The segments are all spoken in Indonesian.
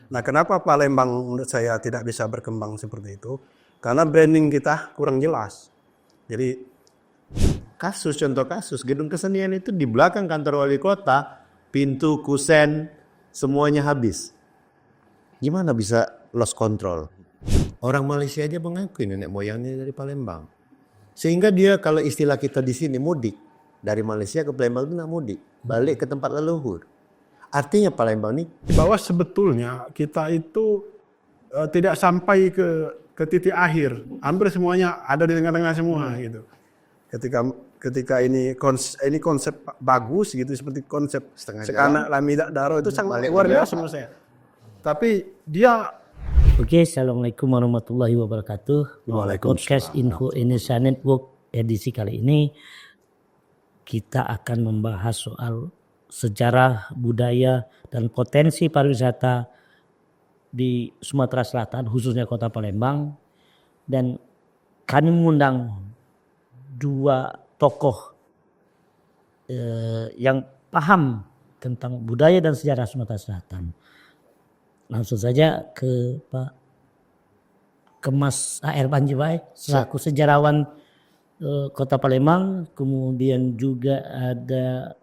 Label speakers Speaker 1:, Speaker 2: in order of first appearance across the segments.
Speaker 1: Nah, kenapa Palembang menurut saya tidak bisa berkembang seperti itu? Karena branding kita kurang jelas. Jadi contoh kasus gedung kesenian itu di belakang kantor wali kota, pintu, kusen, semuanya habis. Gimana bisa lost control? Orang Malaysia aja mengakui nenek moyangnya dari Palembang. Sehingga dia kalau istilah kita di sini mudik, dari Malaysia ke Palembang itu mudik, balik ke tempat leluhur. Artinya Palembang ini
Speaker 2: bahwa sebetulnya kita itu tidak sampai ke titik akhir. Hampir semuanya ada di tengah-tengah semua gitu.
Speaker 1: Ketika ini konsep bagus gitu, seperti konsep Sekanak Lamidak Daro itu sangat luar biasa menurut saya. Tapi dia
Speaker 3: Oke, assalamualaikum warahmatullahi wabarakatuh.
Speaker 1: Waalaikumsalam.
Speaker 3: Podcast Info Indonesia Network edisi kali ini kita akan membahas soal sejarah, budaya, dan potensi pariwisata di Sumatera Selatan, khususnya Kota Palembang. Dan kami mengundang dua tokoh yang paham tentang budaya dan sejarah Sumatera Selatan. Langsung saja ke Mas A.R. Panjiwai selaku sejarawan Kota Palembang, kemudian juga ada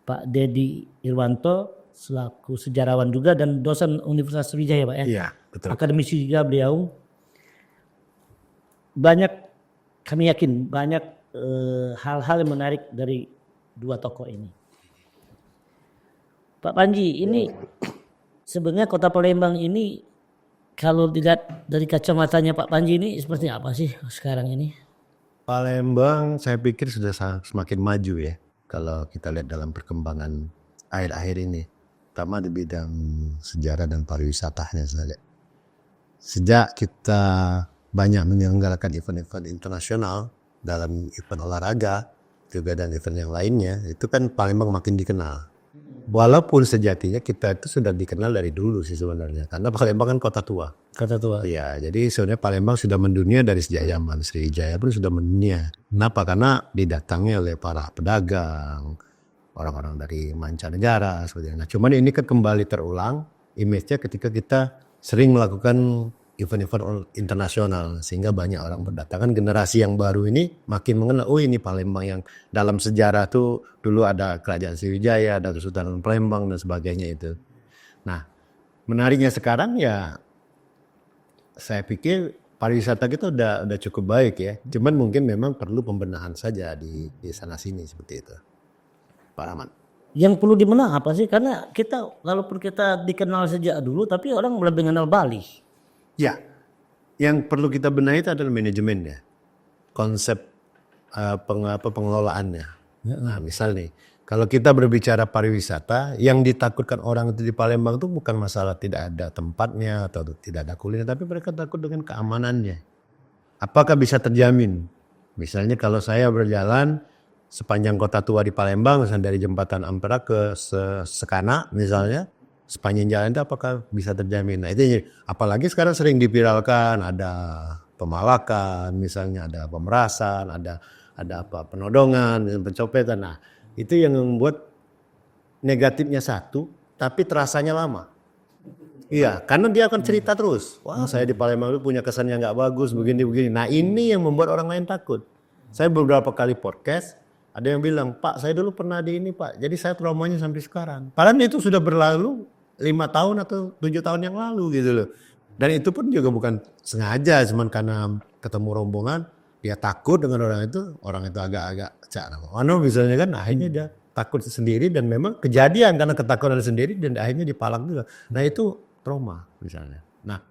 Speaker 3: Pak Dedi Irwanto selaku sejarawan juga dan dosen Universitas Sriwijaya, Pak ya.
Speaker 1: Iya, betul.
Speaker 3: Akademisi juga beliau. Banyak, kami yakin banyak hal-hal yang menarik dari dua tokoh ini. Pak Panji, ini sebenarnya Kota Palembang ini kalau dilihat dari kacamatanya Pak Panji ini seperti apa sih sekarang ini?
Speaker 4: Palembang saya pikir sudah semakin maju ya kalau kita lihat dalam perkembangan akhir-akhir ini, terutama di bidang sejarah dan pariwisatanya saja. Sejak kita banyak menyelenggarakan event-event internasional dalam event olahraga juga dan event yang lainnya, itu kan Palembang makin dikenal. Walaupun sejatinya kita itu sudah dikenal dari dulu sih sebenarnya, karena Palembang kan kota tua.
Speaker 3: Kota tua.
Speaker 4: Iya, jadi sebenarnya Palembang sudah mendunia dari sejak zaman Sriwijaya pun sudah mendunia. Kenapa? Karena didatangi oleh para pedagang, orang-orang dari mancanegara seperti itu. Nah, cuman ini kan kembali terulang image-nya ketika kita sering melakukan event-event internasional sehingga banyak orang berdatangan. Generasi yang baru ini makin mengenal, oh ini Palembang yang dalam sejarah tuh dulu ada kerajaan Sriwijaya, ada Kesultanan Palembang dan sebagainya itu. Nah, menariknya sekarang ya saya pikir pariwisata kita udah cukup baik ya. Cuman mungkin memang perlu pembenahan saja di sana sini seperti itu. Pak Rahman.
Speaker 3: Yang perlu dimenang apa sih? Karena kita walaupun kita dikenal sejak dulu tapi orang lebih mengenal Bali.
Speaker 4: Ya, yang perlu kita benahi itu adalah manajemennya, konsep pengelolaannya. Nah, misal nih, kalau kita berbicara pariwisata, yang ditakutkan orang itu di Palembang itu bukan masalah tidak ada tempatnya atau tidak ada kuliner, tapi mereka takut dengan keamanannya. Apakah bisa terjamin? Misalnya kalau saya berjalan sepanjang kota tua di Palembang, misalnya dari jembatan Ampera ke Sekanak misalnya, sepanjang jalan itu apakah bisa terjamin? Nah itu apalagi sekarang sering dipiralkan, ada pemalakan, misalnya ada pemerasan, ada penodongan, pencopetan. Nah itu yang membuat negatifnya satu, tapi terasanya lama. Iya, karena dia akan cerita terus. Wah saya di Palembang itu punya kesan yang nggak bagus, begini. Nah ini yang membuat orang lain takut. Saya beberapa kali podcast, ada yang bilang, Pak saya dulu pernah di ini Pak, jadi saya traumanya sampai sekarang. Padahal itu sudah berlalu 5 tahun atau 7 tahun yang lalu gitu loh. Dan itu pun juga bukan sengaja, cuman karena ketemu rombongan, dia takut dengan orang itu agak-agak misalnya kan, akhirnya dia takut sendiri dan memang kejadian karena ketakutan sendiri dan akhirnya dipalak juga. Nah itu trauma misalnya. Nah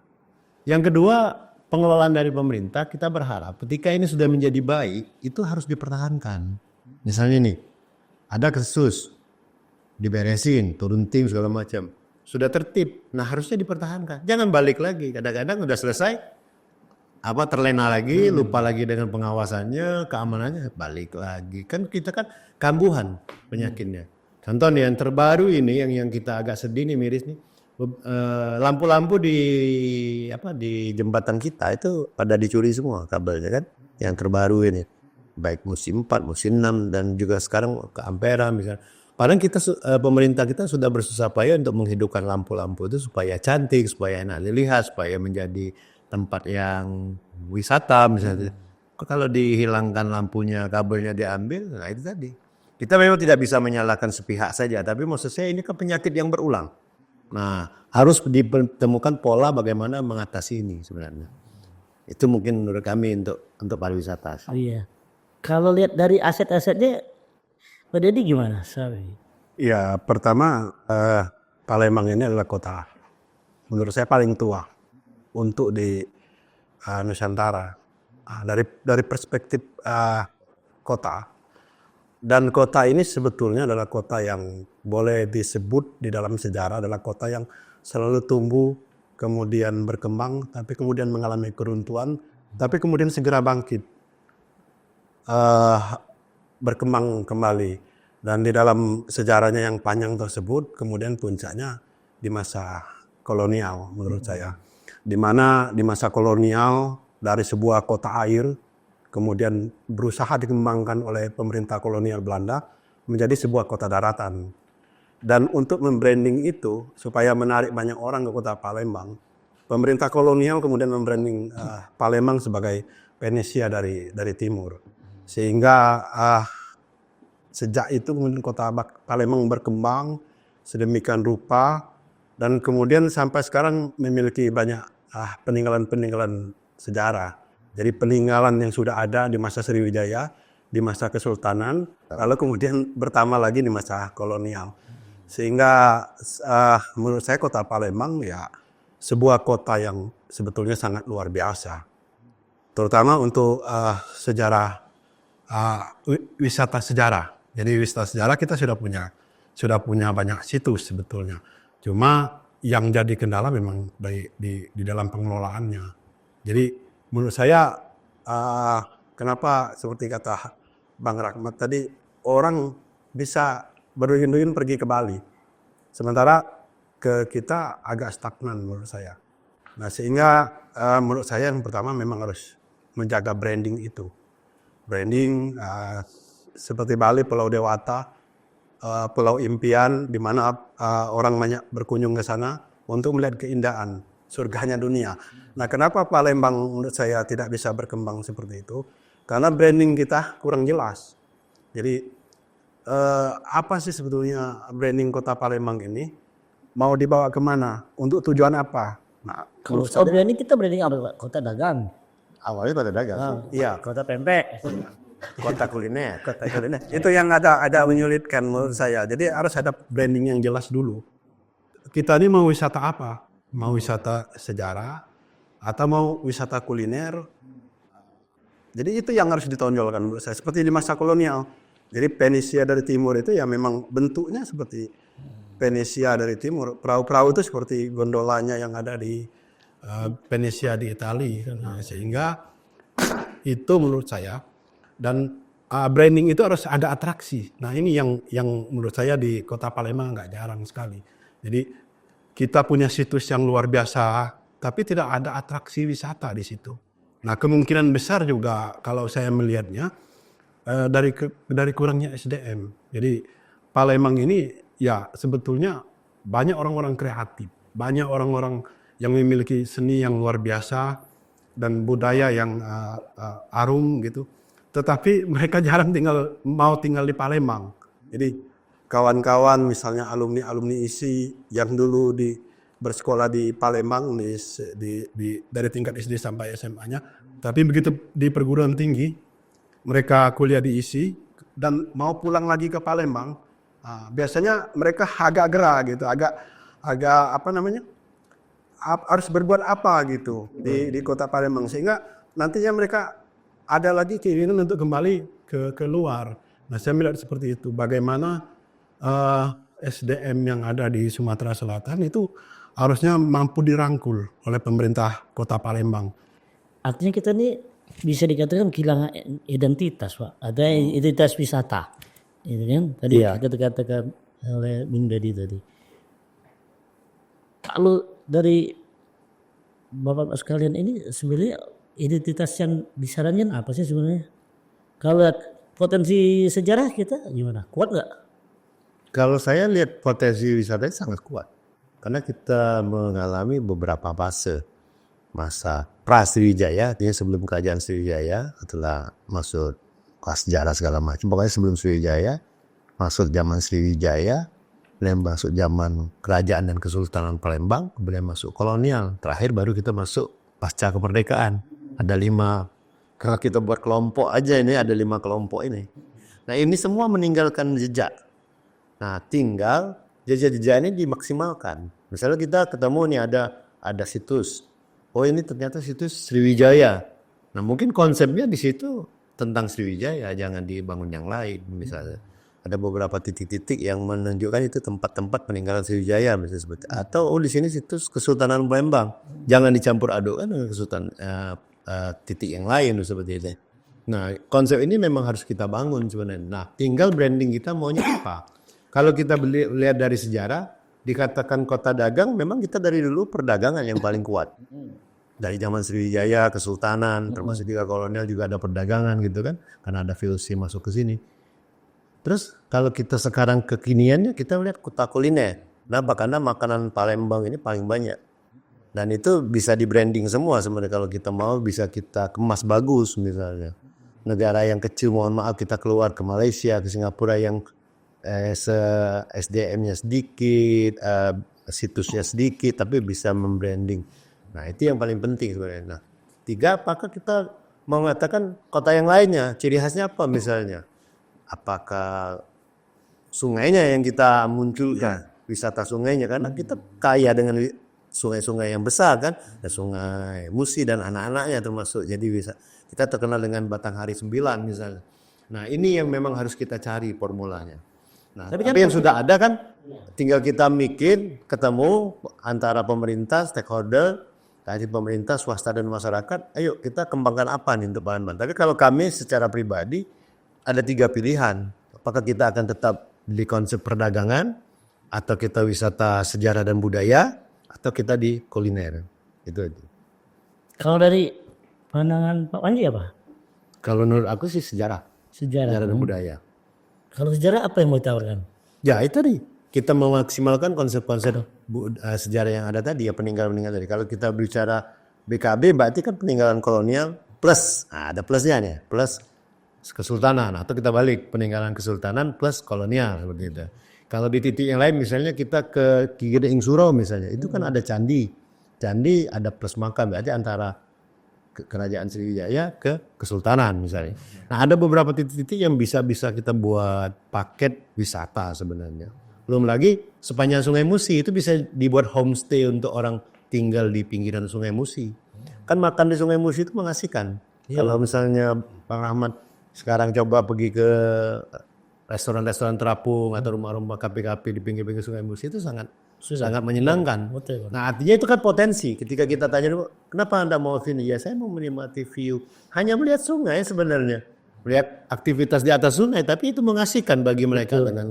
Speaker 4: yang kedua, pengelolaan dari pemerintah, kita berharap ketika ini sudah menjadi baik, itu harus dipertahankan. Misalnya nih, ada kasus, diberesin, turun tim segala macam. Sudah tertib, nah harusnya dipertahankan. Jangan balik lagi, kadang-kadang udah selesai, terlena lagi, lupa lagi dengan pengawasannya, keamanannya, balik lagi. Kan kita kan kambuhan penyakitnya. Contoh nih yang terbaru ini, yang kita agak sedih nih, miris nih. Lampu-lampu di jembatan kita itu pada dicuri semua kabelnya kan. Yang terbaru ini. Baik musim 4, musim 6 dan juga sekarang ke Ampera misalnya. Padahal pemerintah kita sudah bersusah payah untuk menghidupkan lampu-lampu itu supaya cantik, supaya enak dilihat, supaya menjadi tempat yang wisata misalnya. Kalau dihilangkan lampunya, kabelnya diambil, nah itu tadi. Kita memang tidak bisa menyalahkan sepihak saja, tapi maksud saya ini kan penyakit yang berulang. Nah, harus ditemukan pola bagaimana mengatasi ini sebenarnya. Itu mungkin menurut kami untuk pariwisata.
Speaker 3: Oh iya. Kalau lihat dari aset-asetnya, Pak Deddy gimana? Sorry.
Speaker 1: Ya, pertama Palembang ini adalah kota menurut saya paling tua untuk di Nusantara. Dari perspektif kota, dan kota ini sebetulnya adalah kota yang boleh disebut di dalam sejarah adalah kota yang selalu tumbuh, kemudian berkembang, tapi kemudian mengalami keruntuhan, tapi kemudian segera bangkit, berkembang kembali. Dan di dalam sejarahnya yang panjang tersebut, kemudian puncaknya di masa kolonial menurut saya. Di mana di masa kolonial dari sebuah kota air, kemudian berusaha dikembangkan oleh pemerintah kolonial Belanda menjadi sebuah kota daratan. Dan untuk membranding itu, supaya menarik banyak orang ke kota Palembang, pemerintah kolonial kemudian membranding Palembang sebagai Venesia dari timur. Sehingga sejak itu kemudian kota Palembang berkembang sedemikian rupa dan kemudian sampai sekarang memiliki banyak peninggalan-peninggalan sejarah. Jadi peninggalan yang sudah ada di masa Sriwijaya, di masa Kesultanan, lalu kemudian bertambah lagi di masa kolonial. Sehingga menurut saya kota Palembang ya sebuah kota yang sebetulnya sangat luar biasa. Terutama untuk sejarah wisata sejarah. Jadi wisata sejarah kita sudah punya banyak situs sebetulnya. Cuma yang jadi kendala memang di dalam pengelolaannya. Jadi menurut saya kenapa seperti kata Bang Rahmat tadi orang bisa berduyun-duyun pergi ke Bali. Sementara ke kita agak stagnan menurut saya. Nah sehingga menurut saya yang pertama memang harus menjaga branding itu. Branding seperti Bali, Pulau Dewata, Pulau Impian, di mana orang banyak berkunjung ke sana untuk melihat keindahan surganya dunia. Nah, kenapa Palembang menurut saya tidak bisa berkembang seperti itu? Karena branding kita kurang jelas. Jadi apa sih sebetulnya branding kota Palembang ini? Mau dibawa kemana? Untuk tujuan apa? Nah,
Speaker 3: Kalau branding kita branding apa Pak? Kota dagang.
Speaker 4: Awalnya pada dagang.
Speaker 1: iya,
Speaker 3: Kota pempek.
Speaker 4: Kota kuliner.
Speaker 1: itu yang ada menyulitkan menurut saya. Jadi harus ada branding yang jelas dulu.
Speaker 2: Kita ini mau wisata apa? Mau wisata sejarah atau mau wisata kuliner?
Speaker 1: Jadi itu yang harus ditonjolkan menurut saya. Seperti di masa kolonial. Jadi Venesia dari timur itu ya memang bentuknya seperti Venesia dari timur. Perahu-perahu itu seperti gondolanya yang ada di
Speaker 2: Venesia di Italia. Nah, sehingga itu menurut saya. Dan branding itu harus ada atraksi. Nah ini yang menurut saya di kota Palembang nggak jarang sekali. Jadi kita punya situs yang luar biasa, tapi tidak ada atraksi wisata di situ. Nah kemungkinan besar juga kalau saya melihatnya dari kurangnya SDM. Jadi Palembang ini ya sebetulnya banyak orang-orang kreatif, banyak orang-orang yang memiliki seni yang luar biasa dan budaya yang arum gitu. Tetapi mereka jarang mau tinggal di Palembang.
Speaker 1: Jadi kawan-kawan misalnya alumni ISI yang dulu bersekolah di Palembang
Speaker 2: dari tingkat SD sampai SMA-nya. Tapi begitu di perguruan tinggi, mereka kuliah di ISI
Speaker 1: dan mau pulang lagi ke Palembang, biasanya mereka agak gerah gitu, agak apa namanya, harus berbuat apa gitu di kota Palembang sehingga nantinya mereka ada lagi keinginan untuk kembali ke luar.
Speaker 2: Nah saya melihat seperti itu. Bagaimana SDM yang ada di Sumatera Selatan itu harusnya mampu dirangkul oleh pemerintah kota Palembang.
Speaker 3: Artinya kita ini bisa dikatakan kehilangan identitas Pak. Ada identitas wisata. Itu kan tadi kita katakan oleh Bung Deddy tadi. Kalau dari Bapak sekalian ini sebenarnya identitas yang disarankan apa sih sebenarnya? Kalau potensi sejarah kita gimana? Kuat nggak?
Speaker 4: Kalau saya lihat potensi wisata sangat kuat. Karena kita mengalami beberapa fase. Masa pra-Sriwijaya, artinya sebelum kerajaan Sriwijaya, setelah masuk sejarah segala macam. Pokoknya sebelum Sriwijaya, masuk zaman Sriwijaya, kemudian masuk zaman kerajaan dan kesultanan Palembang, kemudian masuk kolonial. Terakhir baru kita masuk pasca kemerdekaan. Ada 5, kalau kita buat kelompok aja ini ada 5 kelompok ini. Nah ini semua meninggalkan jejak. Nah tinggal jejak-jejak ini dimaksimalkan. Misalnya kita ketemu nih ada situs. Oh ini ternyata situs Sriwijaya. Nah mungkin konsepnya di situ tentang Sriwijaya, jangan dibangun yang lain misalnya. Ada beberapa titik-titik yang menunjukkan itu tempat-tempat peninggalan Sriwijaya misalnya seperti. Atau di sini situs Kesultanan Palembang. Jangan dicampur adukkan dengan titik yang lain seperti itu. Nah konsep ini memang harus kita bangun sebenarnya. Nah tinggal branding kita maunya apa. Kalau kita lihat dari sejarah, dikatakan kota dagang, memang kita dari dulu perdagangan yang paling kuat. Dari zaman Sriwijaya, Kesultanan, termasuk juga kolonial juga ada perdagangan gitu kan. Karena ada VOC masuk ke sini. Terus kalau kita sekarang kekiniannya, kita lihat kota kuliner. Kenapa? Karena makanan Palembang ini paling banyak. Dan itu bisa di branding semua sebenarnya. Kalau kita mau bisa kita kemas bagus misalnya. Negara yang kecil, mohon maaf kita keluar ke Malaysia, ke Singapura yang SDM-nya sedikit, situsnya sedikit, tapi bisa membranding. Nah itu yang paling penting sebenarnya. Nah 3, apakah kita mau mengatakan kota yang lainnya, ciri khasnya apa misalnya? Apakah sungainya yang kita munculkan, wisata sungainya, karena kita kaya dengan sungai-sungai yang besar kan, ada Sungai Musi dan anak-anaknya termasuk. Jadi bisa kita terkenal dengan Batanghari 9 misalnya. Nah ini yang memang harus kita cari formulanya. Nah, tapi yang sudah ada kan tinggal kita bikin, ketemu antara pemerintah, stakeholder, dari pemerintah, swasta dan masyarakat, ayo kita kembangkan apa nih untuk Palembang. Tapi kalau kami secara pribadi ada 3 pilihan. Apakah kita akan tetap di konsep perdagangan, atau kita wisata sejarah dan budaya, atau kita di kuliner. Itu aja.
Speaker 3: Kalau dari pandangan Pak Panji apa?
Speaker 4: Kalau menurut aku sih sejarah
Speaker 3: Sejarah.
Speaker 4: dan budaya.
Speaker 3: Kalau sejarah apa yang mau ditawarkan?
Speaker 4: Ya itu nih, kita memaksimalkan konsep-konsep sejarah yang ada tadi, ya peninggalan-peninggalan tadi. Kalau kita bicara BKB berarti kan peninggalan kolonial plus, ada plusnya nih, plus kesultanan, atau kita balik peninggalan kesultanan plus kolonial begitu. Kalau di titik yang lain misalnya kita ke Ki Gedeng Suro misalnya, itu kan ada candi. Candi ada plus makam, berarti antara kerajaan Sriwijaya ke kesultanan misalnya. Nah ada beberapa titik-titik yang bisa kita buat paket wisata sebenarnya. Belum lagi sepanjang Sungai Musi itu bisa dibuat homestay untuk orang tinggal di pinggiran Sungai Musi. Kan makan di Sungai Musi itu mengasihkan. Kalau misalnya Bang Rahmat sekarang coba pergi ke restoran-restoran terapung atau rumah-rumah kafe-kafe di pinggir-pinggir Sungai Musi itu sangat menyenangkan.
Speaker 3: Betul.
Speaker 4: Nah artinya itu kan potensi. Ketika kita tanya, kenapa Anda mau sini? Ya saya mau menikmati view. Hanya melihat sungai sebenarnya. Melihat aktivitas di atas sungai. Tapi itu mengasihkan bagi mereka. Betul. Dengan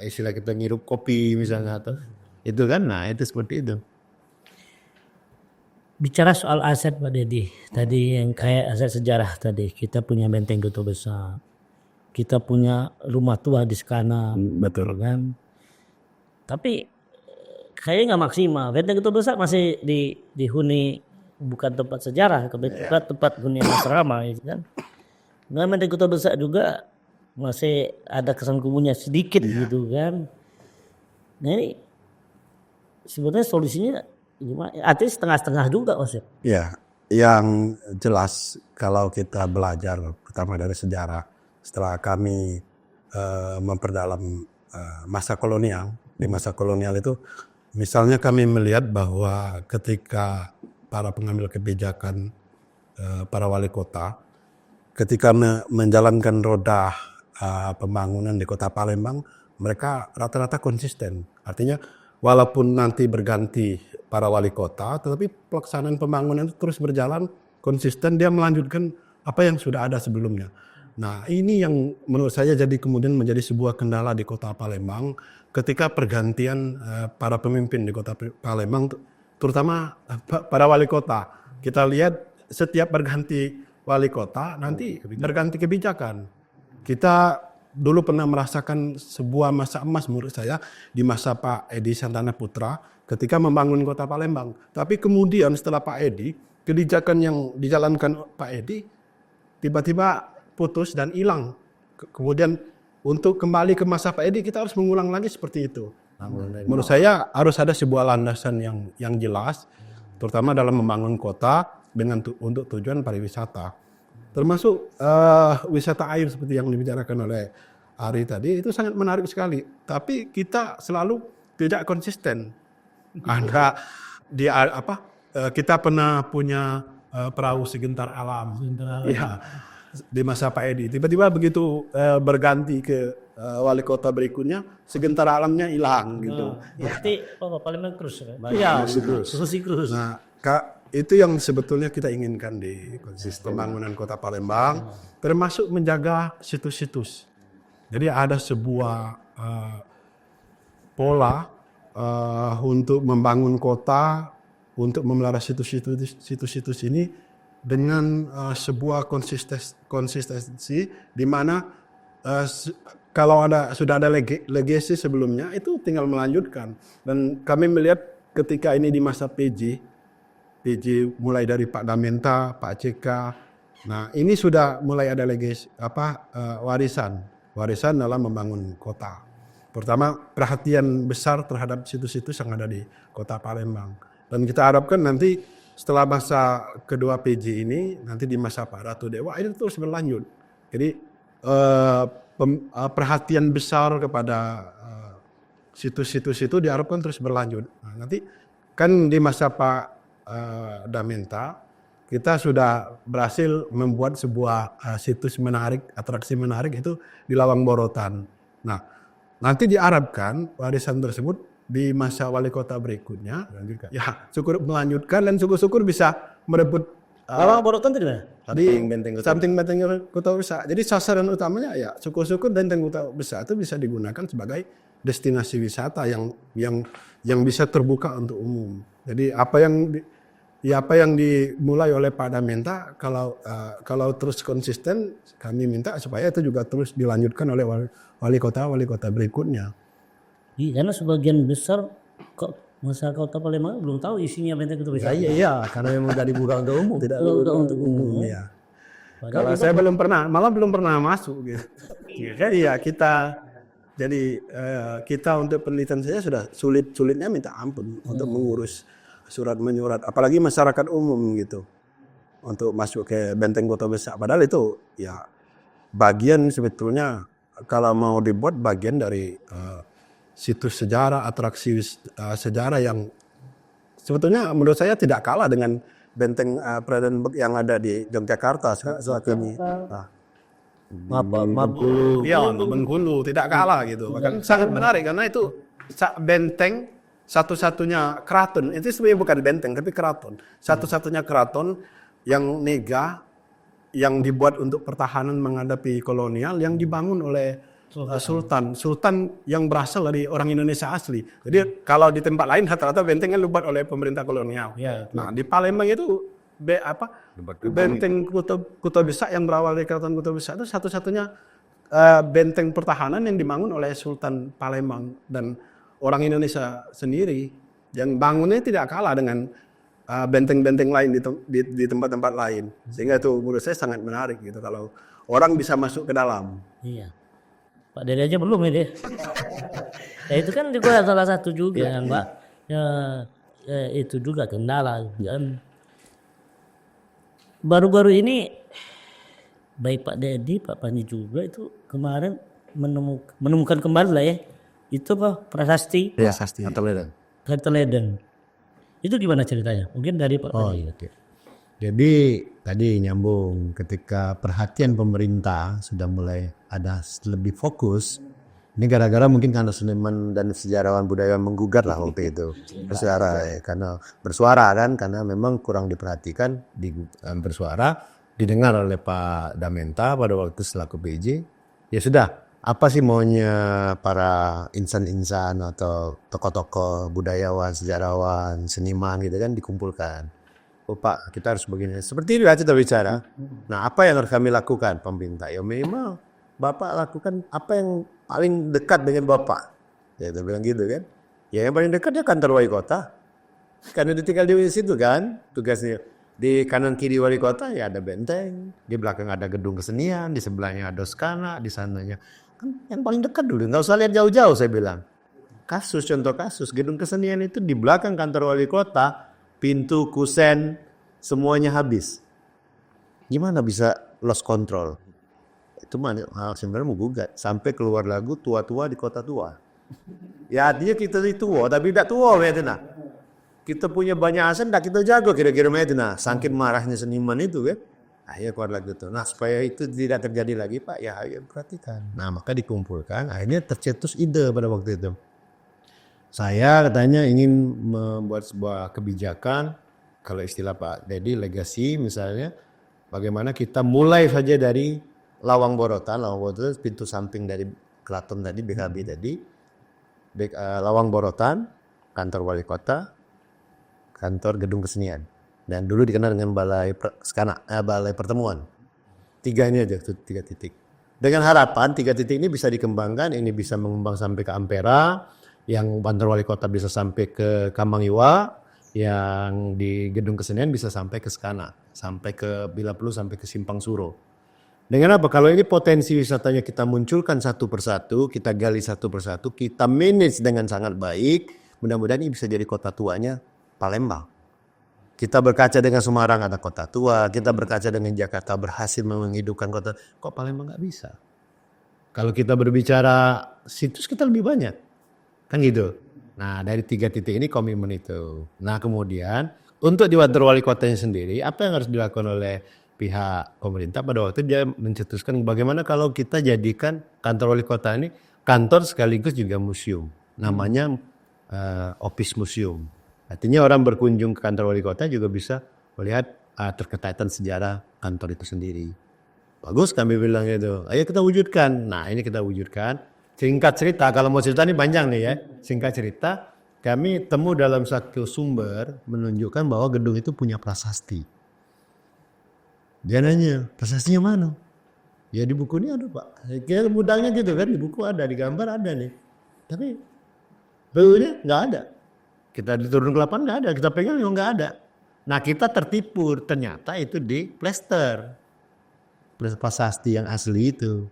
Speaker 4: istilah kita ngirup kopi misalnya. Atau, itu kan, nah itu seperti itu.
Speaker 3: Bicara soal aset Pak Dedi. Tadi yang kayak aset sejarah tadi. Kita punya Benteng Duto Besar. Kita punya rumah tua di Sekana.
Speaker 2: Betul
Speaker 3: Kan? Tapi kayaknya nggak maksimal. Benteng Duto Besar masih dihuni bukan tempat sejarah, kebetulan tempat hunian asrama, kan. Nah, Benteng Duto Besar juga masih ada kesan kumuhnya sedikit gitu kan. Nah ini sebenarnya solusinya gimana? Artinya setengah-setengah juga Mas.
Speaker 2: Ya, yang jelas kalau kita belajar pertama dari sejarah, setelah kami memperdalam masa kolonial, di masa kolonial itu misalnya kami melihat bahwa ketika para pengambil kebijakan, para wali kota, ketika menjalankan roda pembangunan di kota Palembang, mereka rata-rata konsisten. Artinya walaupun nanti berganti para wali kota, tetapi pelaksanaan pembangunan itu terus berjalan konsisten, dia melanjutkan apa yang sudah ada sebelumnya. Nah ini yang menurut saya jadi kemudian menjadi sebuah kendala di kota Palembang ketika pergantian para pemimpin di kota Palembang, terutama para wali kota. Kita lihat setiap berganti wali kota nanti berganti kebijakan. Kita dulu pernah merasakan sebuah masa emas menurut saya di masa Pak Edi Santana Putra ketika membangun kota Palembang. Tapi kemudian setelah Pak Edi, kebijakan yang dijalankan Pak Edi tiba-tiba putus dan hilang. Kemudian untuk kembali ke masa Pak Edi kita harus mengulang lagi seperti itu. Menurut saya harus ada sebuah landasan yang jelas, terutama dalam membangun kota dengan untuk tujuan pariwisata. Termasuk wisata air seperti yang dibicarakan oleh Ari tadi, itu sangat menarik sekali. Tapi kita selalu tidak konsisten. Kita pernah punya perahu segentar alam. Ya, di masa Pak Edi. Tiba-tiba begitu berganti ke wali kota berikutnya, segentar alamnya hilang gitu.
Speaker 3: Berarti Palembang Cruise kan? Iya, Susi Cruise.
Speaker 2: Nah, itu yang sebetulnya kita inginkan di pembangunan kota Palembang, termasuk menjaga situs-situs. Jadi ada sebuah pola untuk membangun kota, untuk memelihara situs-situs ini dengan sebuah konsistensi di mana kalau sudah ada legasi sebelumnya itu tinggal melanjutkan. Dan kami melihat ketika ini di masa PJ mulai dari Pak Damenta, Pak CK. Nah, ini sudah mulai ada legasi warisan dalam membangun kota. Pertama, perhatian besar terhadap situs-situs yang ada di Kota Palembang. Dan kita harapkan nanti setelah masa kedua PJ ini, nanti di masa Pak Ratu Dewa ini terus berlanjut. Jadi perhatian besar kepada situs-situs itu diharapkan terus berlanjut. Nah, nanti kan di masa Pak Damenta kita sudah berhasil membuat sebuah situs menarik, atraksi menarik itu di Lawang Borotan. Nah, nanti diharapkan warisan tersebut di masa wali kota berikutnya ya syukur melanjutkan dan syukur bisa merebut
Speaker 3: Lawang Borotan itu mana?
Speaker 2: samping benteng kota besar. Jadi sasaran utamanya ya syukur benteng kota besar itu bisa digunakan sebagai destinasi wisata yang bisa terbuka untuk umum. Jadi apa yang dimulai oleh Pak Damenta kalau terus konsisten kami minta supaya itu juga terus dilanjutkan oleh wali kota berikutnya.
Speaker 3: Iya, karena sebagian besar kok masyarakat Kota Palembang belum tahu isinya benteng itu besar.
Speaker 4: Iya, karena memang tidak dibuka untuk umum.
Speaker 3: Tidak untuk umum.
Speaker 2: Iya. Kalau saya belum pernah masuk gitu. Jadi ya kita untuk penelitian saya sudah sulitnya minta ampun untuk mengurus surat menyurat, apalagi masyarakat umum gitu untuk masuk ke benteng kota besar. Padahal itu ya bagian sebetulnya kalau mau dibuat bagian dari situs sejarah, atraksi sejarah yang sebetulnya menurut saya tidak kalah dengan benteng Brandenburg yang ada di Yogyakarta saat ini. Bengkulu tidak kalah gitu. Bahkan sangat menarik karena itu benteng satu-satunya keraton. Itu sebenarnya bukan benteng tapi keraton. Satu-satunya keraton yang nega yang dibuat untuk pertahanan menghadapi kolonial yang dibangun oleh Sultan yang berasal dari orang Indonesia asli. Jadi kalau di tempat lain rata-rata benteng kan dibuat oleh pemerintah kolonial. Ya, nah di Palembang itu benteng Kuta Besar yang berawal dari Keraton Kuta Besar itu satu-satunya benteng pertahanan yang dibangun oleh Sultan Palembang dan orang Indonesia sendiri. Yang bangunnya tidak kalah dengan benteng-benteng lain di tempat-tempat lain. Sehingga itu menurut saya sangat menarik gitu kalau orang bisa masuk ke dalam.
Speaker 3: Iya. Pak Dedi aja belum ya. Ya itu kan juga salah satu juga yang Pak. Ya, itu juga kendala kan. Baru-baru ini baik Pak Dedi, Pak Panji juga itu kemarin menemukan kembali lah ya. Itu apa prasasti?
Speaker 4: Ya, prasasti
Speaker 3: Karteleden. Itu gimana ceritanya? Mungkin dari Pak Panji.
Speaker 4: Iya. Jadi tadi nyambung ketika perhatian pemerintah sudah mulai ada lebih fokus. Ini gara-gara mungkin karena seniman dan sejarawan budayawan menggugat lah waktu itu karena bersuara kan karena memang kurang diperhatikan bersuara didengar oleh Pak Damenta pada waktu selaku PJ. Ya sudah, apa sih maunya para insan-insan atau tokoh-tokoh budayawan, sejarawan, seniman gitu kan dikumpulkan. Oh Pak, kita harus begini. Seperti itu kita bicara. Nah, apa yang harus kami lakukan pemerintah? Ya memang Bapak lakukan apa yang paling dekat dengan Bapak. Ya, dia bilang gitu kan. Ya yang paling dekat ya kantor wali kota. Karena dia tinggal di situ kan tugasnya. Di kanan kiri wali kota ya ada benteng, di belakang ada gedung kesenian, di sebelahnya ada Skana, di sananya. Kan yang paling dekat dulu, nggak usah lihat jauh-jauh saya bilang. Contoh kasus, gedung kesenian itu di belakang kantor wali kota, pintu, kusen, semuanya habis. Gimana bisa lost control? Itu sebenarnya mau gugat. Sampai keluar lagu tua-tua di kota tua. Ya artinya kita itu tua, tapi tidak tua ya nah. Kita punya banyak aset, tidak kita jago kira-kira itu nah. Saking marahnya seniman itu kan. Akhirnya keluar lagu itu. Nah supaya itu tidak terjadi lagi Pak, ya ayo perhatikan. Nah maka dikumpulkan, akhirnya tercetus ide pada waktu itu. Saya katanya ingin membuat sebuah kebijakan, kalau istilah Pak Dedi, legasi misalnya, bagaimana kita mulai saja dari Lawang Borotan pintu samping dari Keraton tadi, BKB tadi, Lawang Borotan, kantor wali kota, kantor gedung kesenian. Dan dulu dikenal dengan balai pertemuan. 3 ini aja, 3 titik. Dengan harapan 3 titik ini bisa dikembangkan, ini bisa mengembang sampai ke Ampera, yang kantor wali kota bisa sampai ke Kamangiwa, yang di gedung kesenian bisa sampai ke Skana, sampai ke bila perlu sampai ke Simpang Suro. Dengan apa? Kalau ini potensi wisatanya kita munculkan satu persatu, kita gali satu persatu, kita manage dengan sangat baik, mudah-mudahan ini bisa jadi kota tuanya Palembang. Kita berkaca dengan Semarang ada kota tua, kita berkaca dengan Jakarta berhasil menghidupkan kota. Kok Palembang nggak bisa? Kalau kita berbicara situs kita lebih banyak, kan gitu. Nah dari 3 titik ini komitmen itu. Nah kemudian untuk di kantor wali kotanya sendiri, apa yang harus dilakukan oleh pihak pemerintah pada waktu dia mencetuskan bagaimana kalau kita jadikan kantor wali kota ini kantor sekaligus juga museum. Namanya office museum. Artinya orang berkunjung ke kantor wali kota juga bisa melihat terkaitan sejarah kantor itu sendiri. Bagus kami bilang gitu. Ayo kita wujudkan. Nah ini kita wujudkan. Singkat cerita, kalau mau cerita ini panjang nih ya. Singkat cerita, kami temu dalam satu sumber menunjukkan bahwa gedung itu punya prasasti. Dia nanya, prasastinya mana? Ya di buku ini ada Pak. Kayak mudahnya gitu kan, di buku ada, di gambar ada nih. Tapi bukunya nggak ada. Kita diturun ke lapangan nggak ada, kita pegang memang nggak ada. Nah kita tertipu, ternyata itu di plester. Prasasti yang asli itu.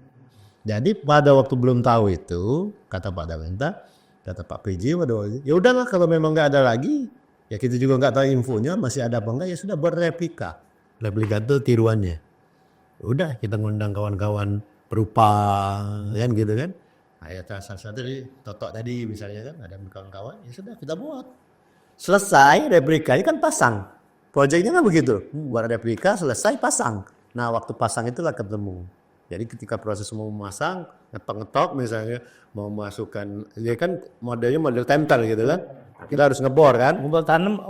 Speaker 4: Jadi pada waktu belum tahu itu, kata Pak Dawenta, kata Pak PJ pada waktu itu, ya udahlah kalau memang nggak ada lagi, ya kita juga nggak tahu infonya masih ada apa enggak, ya sudah berreplika. Replika itu tiruannya. Udah kita ngundang kawan-kawan perupa, kan gitu kan. Nah, ya salah satu di Totok tadi misalnya kan ada kawan-kawan, ya sudah kita buat. Selesai replikanya kan pasang. Proyeknya kan begitu. Buat replika selesai pasang. Nah waktu pasang itulah ketemu. Jadi ketika proses mau memasang, ngetok-ngetok misalnya mau masukkan, ya kan modelnya model tempel gitu kan. Kita harus ngebor kan. Tanam.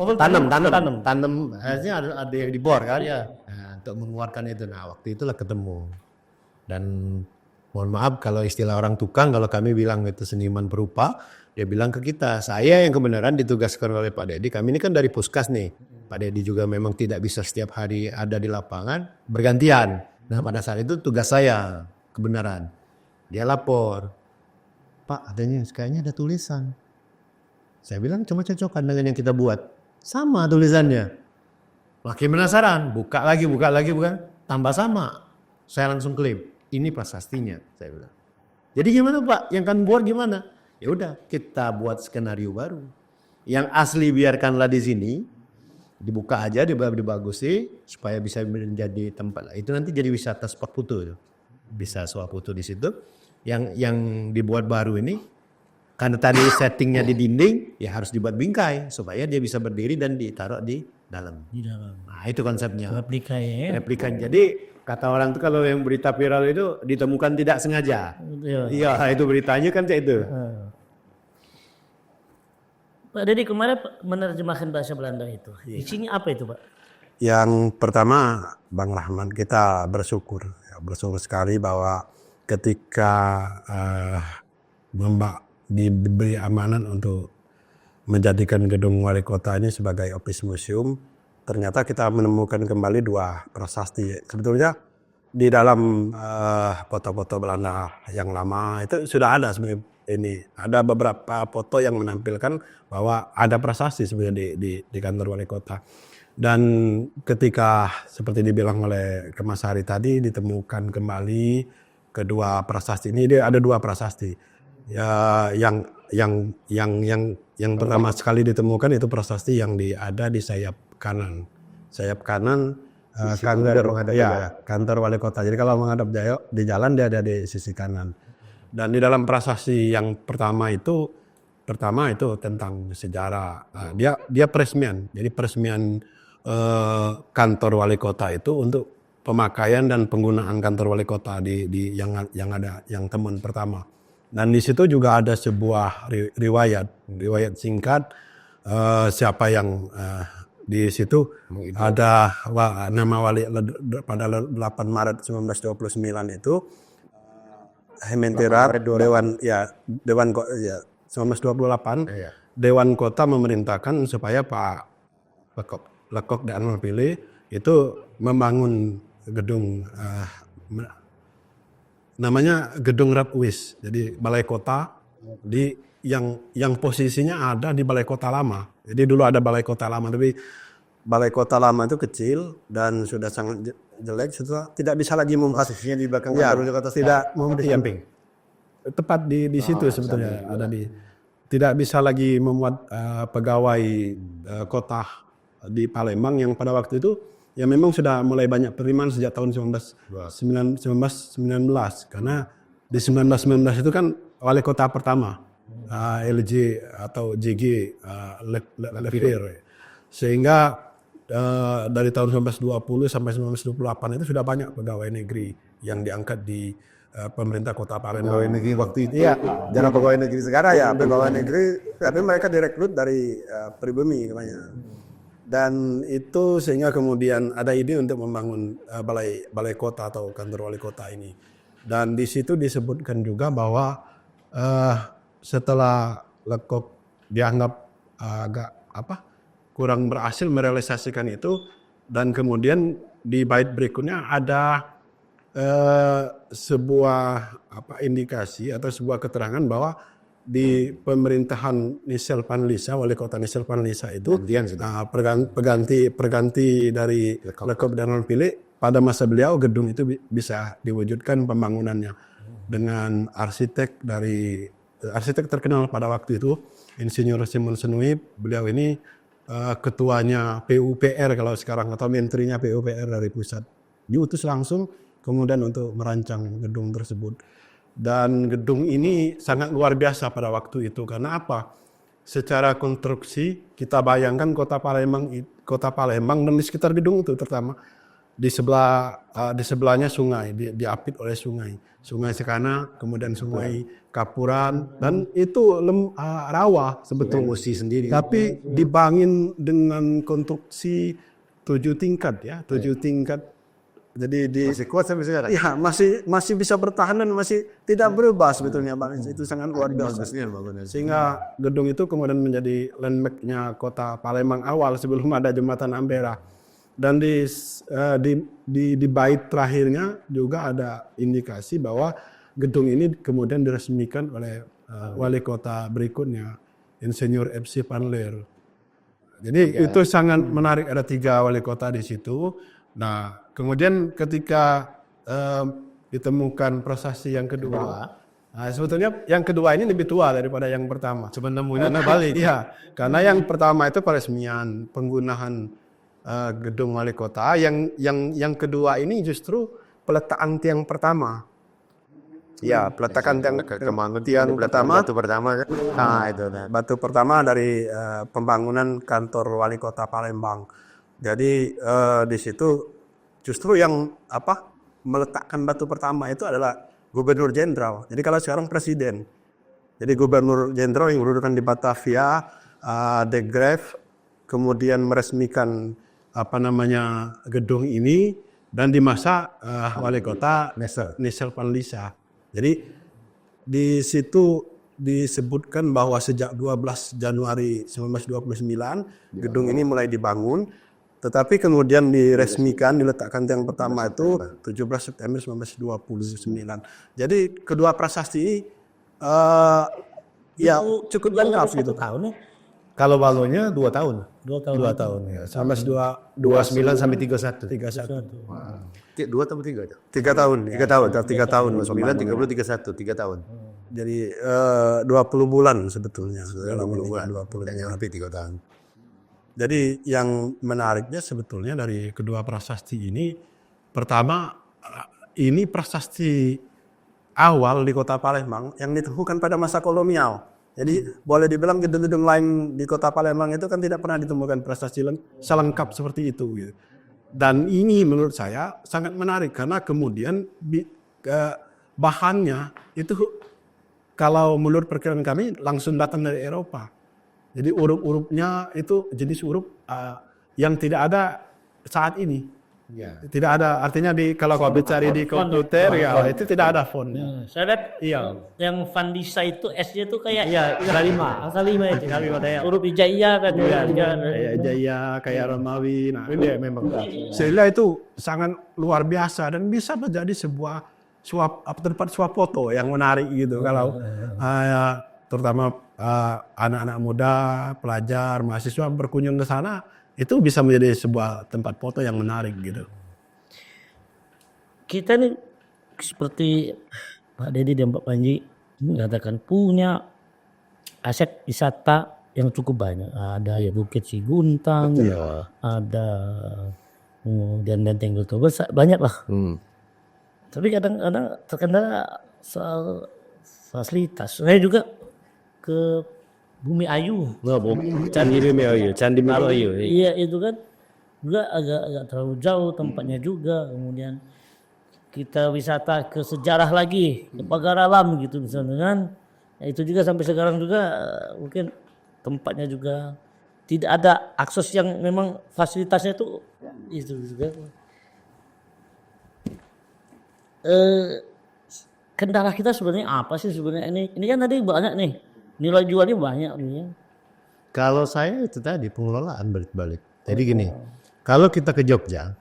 Speaker 4: Harusnya ada yang dibor kan.
Speaker 3: Ya.
Speaker 4: Nah, untuk mengeluarkan itu. Nah waktu itulah ketemu. Dan mohon maaf kalau istilah orang tukang, kalau kami bilang itu seniman perupa, dia bilang ke kita, saya yang kebenaran ditugaskan oleh Pak Dedi, kami ini kan dari Puskas nih. Pak Dedi juga memang tidak bisa setiap hari ada di lapangan, bergantian. Nah pada saat itu tugas saya, kebenaran. Dia lapor, Pak kayaknya ada tulisan. Saya bilang coba cocokkan dengan yang kita buat. Sama tulisannya. Makin penasaran, buka lagi, tambah sama. Saya langsung klaim, ini prasastinya, saya bilang. Jadi gimana Pak, yang kan buat gimana? Ya udah, kita buat skenario baru. Yang asli biarkanlah di sini, dibuka aja, dibagusi supaya bisa menjadi tempat. Itu nanti jadi wisata spot foto itu. Bisa swap foto di situ. Yang dibuat baru ini karena tadi settingnya di dinding, ya harus dibuat bingkai supaya dia bisa berdiri dan ditaruh di dalam.
Speaker 3: Di dalam.
Speaker 4: Nah, itu konsepnya.
Speaker 3: Replika ya.
Speaker 4: Replika. Jadi kata orang tuh kalau yang berita viral itu ditemukan tidak sengaja. Iya, itu beritanya kan kayak itu.
Speaker 3: Pak Dedi kemarin menerjemahkan bahasa Belanda itu. Isinya apa itu Pak?
Speaker 1: Yang pertama, Bang Rahman, kita bersyukur sekali bahwa ketika diberi amanat untuk menjadikan gedung wali kota ini sebagai office museum, ternyata kita menemukan kembali 2 prasasti. Sebetulnya
Speaker 2: di dalam foto-foto Belanda yang lama itu sudah ada sebenarnya ini. Ada beberapa foto yang menampilkan bahwa ada prasasti sebenarnya di kantor wali kota. Dan ketika seperti dibilang oleh Mas Hari tadi ditemukan kembali kedua prasasti ini, dia ada 2 prasasti. Ya, yang pertama sekali ditemukan itu prasasti yang ada di sayap kanan. Sayap kanan kantor wali kota. Jadi kalau menghadap di jalan dia ada di sisi kanan. Dan di dalam prasasti yang pertama itu tentang sejarah. Dia peresmian. Jadi peresmian kantor wali kota itu untuk pemakaian dan penggunaan kantor wali kota di yang temuan pertama. Dan di situ juga ada sebuah riwayat singkat siapa yang di situ ada nama wali pada 8 Maret 1929 itu Hementera Dewan 1928 Dewan Kota memerintahkan supaya Pak Lekok dan Pilih itu membangun gedung namanya Gedung Rapwis. Jadi balai kota yang posisinya ada di balai kota lama. Jadi dulu ada balai kota lama, tapi balai kota lama itu kecil dan sudah sangat jelek. Setelah tidak bisa lagi
Speaker 1: Posisinya di belakang
Speaker 2: kantor
Speaker 1: kota
Speaker 2: tidak di samping. Tepat di situ sebetulnya ada tidak bisa lagi memuat pegawai kota di Palembang yang pada waktu itu ya memang sudah mulai banyak penerimaan sejak tahun 1919 karena di 1919 itu kan wali kota pertama LG atau JG Lefir, sehingga dari tahun 1920 sampai 1928 itu sudah banyak pegawai negeri yang diangkat di pemerintah kota Palembang.
Speaker 1: Pegawai negeri waktu itu jangan pegawai negeri sekarang ya, pegawai negeri tapi mereka direkrut dari pribumi namanya. Dan itu sehingga kemudian ada ide untuk membangun balai kota atau kantor wali kota ini. Dan di situ disebutkan juga bahwa setelah Lekok dianggap agak kurang berhasil merealisasikan itu, dan kemudian di bait berikutnya ada sebuah indikasi atau sebuah keterangan bahwa di pemerintahan Nisel Panlisa, wali kota Nisel Panlisa itu perganti dari Lekop dan Pilih, pada masa beliau gedung itu bisa diwujudkan pembangunannya dengan arsitek terkenal pada waktu itu, Insinyur Simon Senui. Beliau ini ketuanya PUPR kalau sekarang atau menterinya PUPR dari pusat, diutus langsung kemudian untuk merancang gedung tersebut. Dan gedung ini sangat luar biasa pada waktu itu karena apa? Secara konstruksi kita bayangkan kota Palembang dan di sekitar gedung itu terutama di sebelahnya sungai, diapit oleh sungai Sekana, kemudian sungai Kapuran, dan itu rawa sebetulnya sendiri. Tapi dibangun dengan konstruksi 7 tingkat ya, 7 tingkat. Jadi
Speaker 4: masih kuat sampai sekarang.
Speaker 1: Iya, masih bisa bertahan dan masih tidak berubah sebetulnya Bang. Itu sangat luar biasa. Sehingga gedung itu kemudian menjadi landmark-nya kota Palembang awal sebelum ada jembatan Ampera. Dan di bait terakhirnya juga ada indikasi bahwa gedung ini kemudian diresmikan oleh wali kota berikutnya, Insinyur FC Panler. Jadi itu sangat menarik, ada 3 wali kota di situ. Nah, kemudian ketika ditemukan prasasti yang kedua, sebetulnya yang kedua ini lebih tua daripada yang pertama.
Speaker 4: Sebenarnya balik.
Speaker 1: Iya, karena yang pertama itu peresmian penggunaan gedung wali kota. Yang kedua ini justru peletakan tiang pertama. Ya, peletakan tiang pertama.
Speaker 4: Batu pertama kan? Itu.
Speaker 1: Batu pertama dari pembangunan kantor wali kota Palembang. Jadi di situ justru yang meletakkan batu pertama itu adalah Gubernur Jenderal. Jadi kalau sekarang Presiden. Jadi Gubernur Jenderal yang berdudukan di Batavia, De Graaf, kemudian meresmikan gedung ini, dan di masa wali kota Nisel Panlisa. Jadi di situ disebutkan bahwa sejak 12 Januari 1929 gedung ini mulai dibangun. Tetapi kemudian diresmikan, diletakkan yang pertama itu 17 September 1929. Jadi kedua prasasti ini ya cukup lengkap gitu.
Speaker 3: Tahun nih.
Speaker 4: Kalau balonya 2 tahun.
Speaker 3: 2 tahun.
Speaker 4: 2 tahun ya. Sampai 29 sampai 31. 2 atau 3 itu?
Speaker 1: 3 tahun. 3 tahun. 3 tahun.
Speaker 4: 9, 30, 31. 3 tahun.
Speaker 1: Jadi 20 bulan sebetulnya.
Speaker 4: 20 bulan.
Speaker 1: 20
Speaker 4: Dan yang lebih 3 tahun.
Speaker 1: Jadi yang menariknya sebetulnya dari
Speaker 2: Kedua prasasti ini, pertama ini prasasti awal di Kota Palembang
Speaker 1: yang ditemukan pada masa kolonial. Jadi boleh dibilang gedung-gedung lain di Kota Palembang itu kan tidak pernah ditemukan prasasti
Speaker 2: selengkap seperti itu gitu. Dan ini menurut saya sangat menarik karena kemudian bahannya itu kalau menurut perkiraan kami langsung datang dari Eropa. Jadi huruf-hurufnya itu jenis huruf yang tidak ada saat ini.
Speaker 4: Ya.
Speaker 2: Tidak ada, artinya kalau kau cari di komputer ya itu tidak ada fontnya.
Speaker 3: Saya lihat yang Vandisa itu S-nya itu kayak angka 5 itu. Huruf hijaiyah kan.
Speaker 2: Kayak Jaya, kayak Romawi. Nah, ini memang sehingga itu sangat luar biasa dan bisa menjadi sebuah tempat suap foto yang menarik gitu kalau terutama anak-anak muda, pelajar, mahasiswa berkunjung ke sana, itu bisa menjadi sebuah tempat foto yang menarik gitu.
Speaker 3: Kita nih seperti Pak Dedi dan Pak Panji mengatakan punya aset wisata yang cukup banyak. Ada ya Bukit Siguntang, ada kemudian Benteng Gotobes, banyak lah. Tapi kadang-kadang terkendala soal fasilitas. Saya juga ke Bumi Ayu.
Speaker 5: Candi Bumi Ayu, Candi Bumi Ayu.
Speaker 3: Iya itu kan juga agak terlalu jauh tempatnya juga. Kemudian kita wisata ke sejarah lagi, ke pagar alam gitu misalnya kan. Ya, itu juga sampai sekarang juga mungkin tempatnya juga tidak ada akses yang memang fasilitasnya itu juga. Kendala kita sebenarnya apa sih sebenarnya ini kan tadi banyak nih. Nilai jualnya banyak nih.
Speaker 4: Kalau saya itu tadi pengelolaan balik-balik. Jadi gini, kalau kita ke Jogja,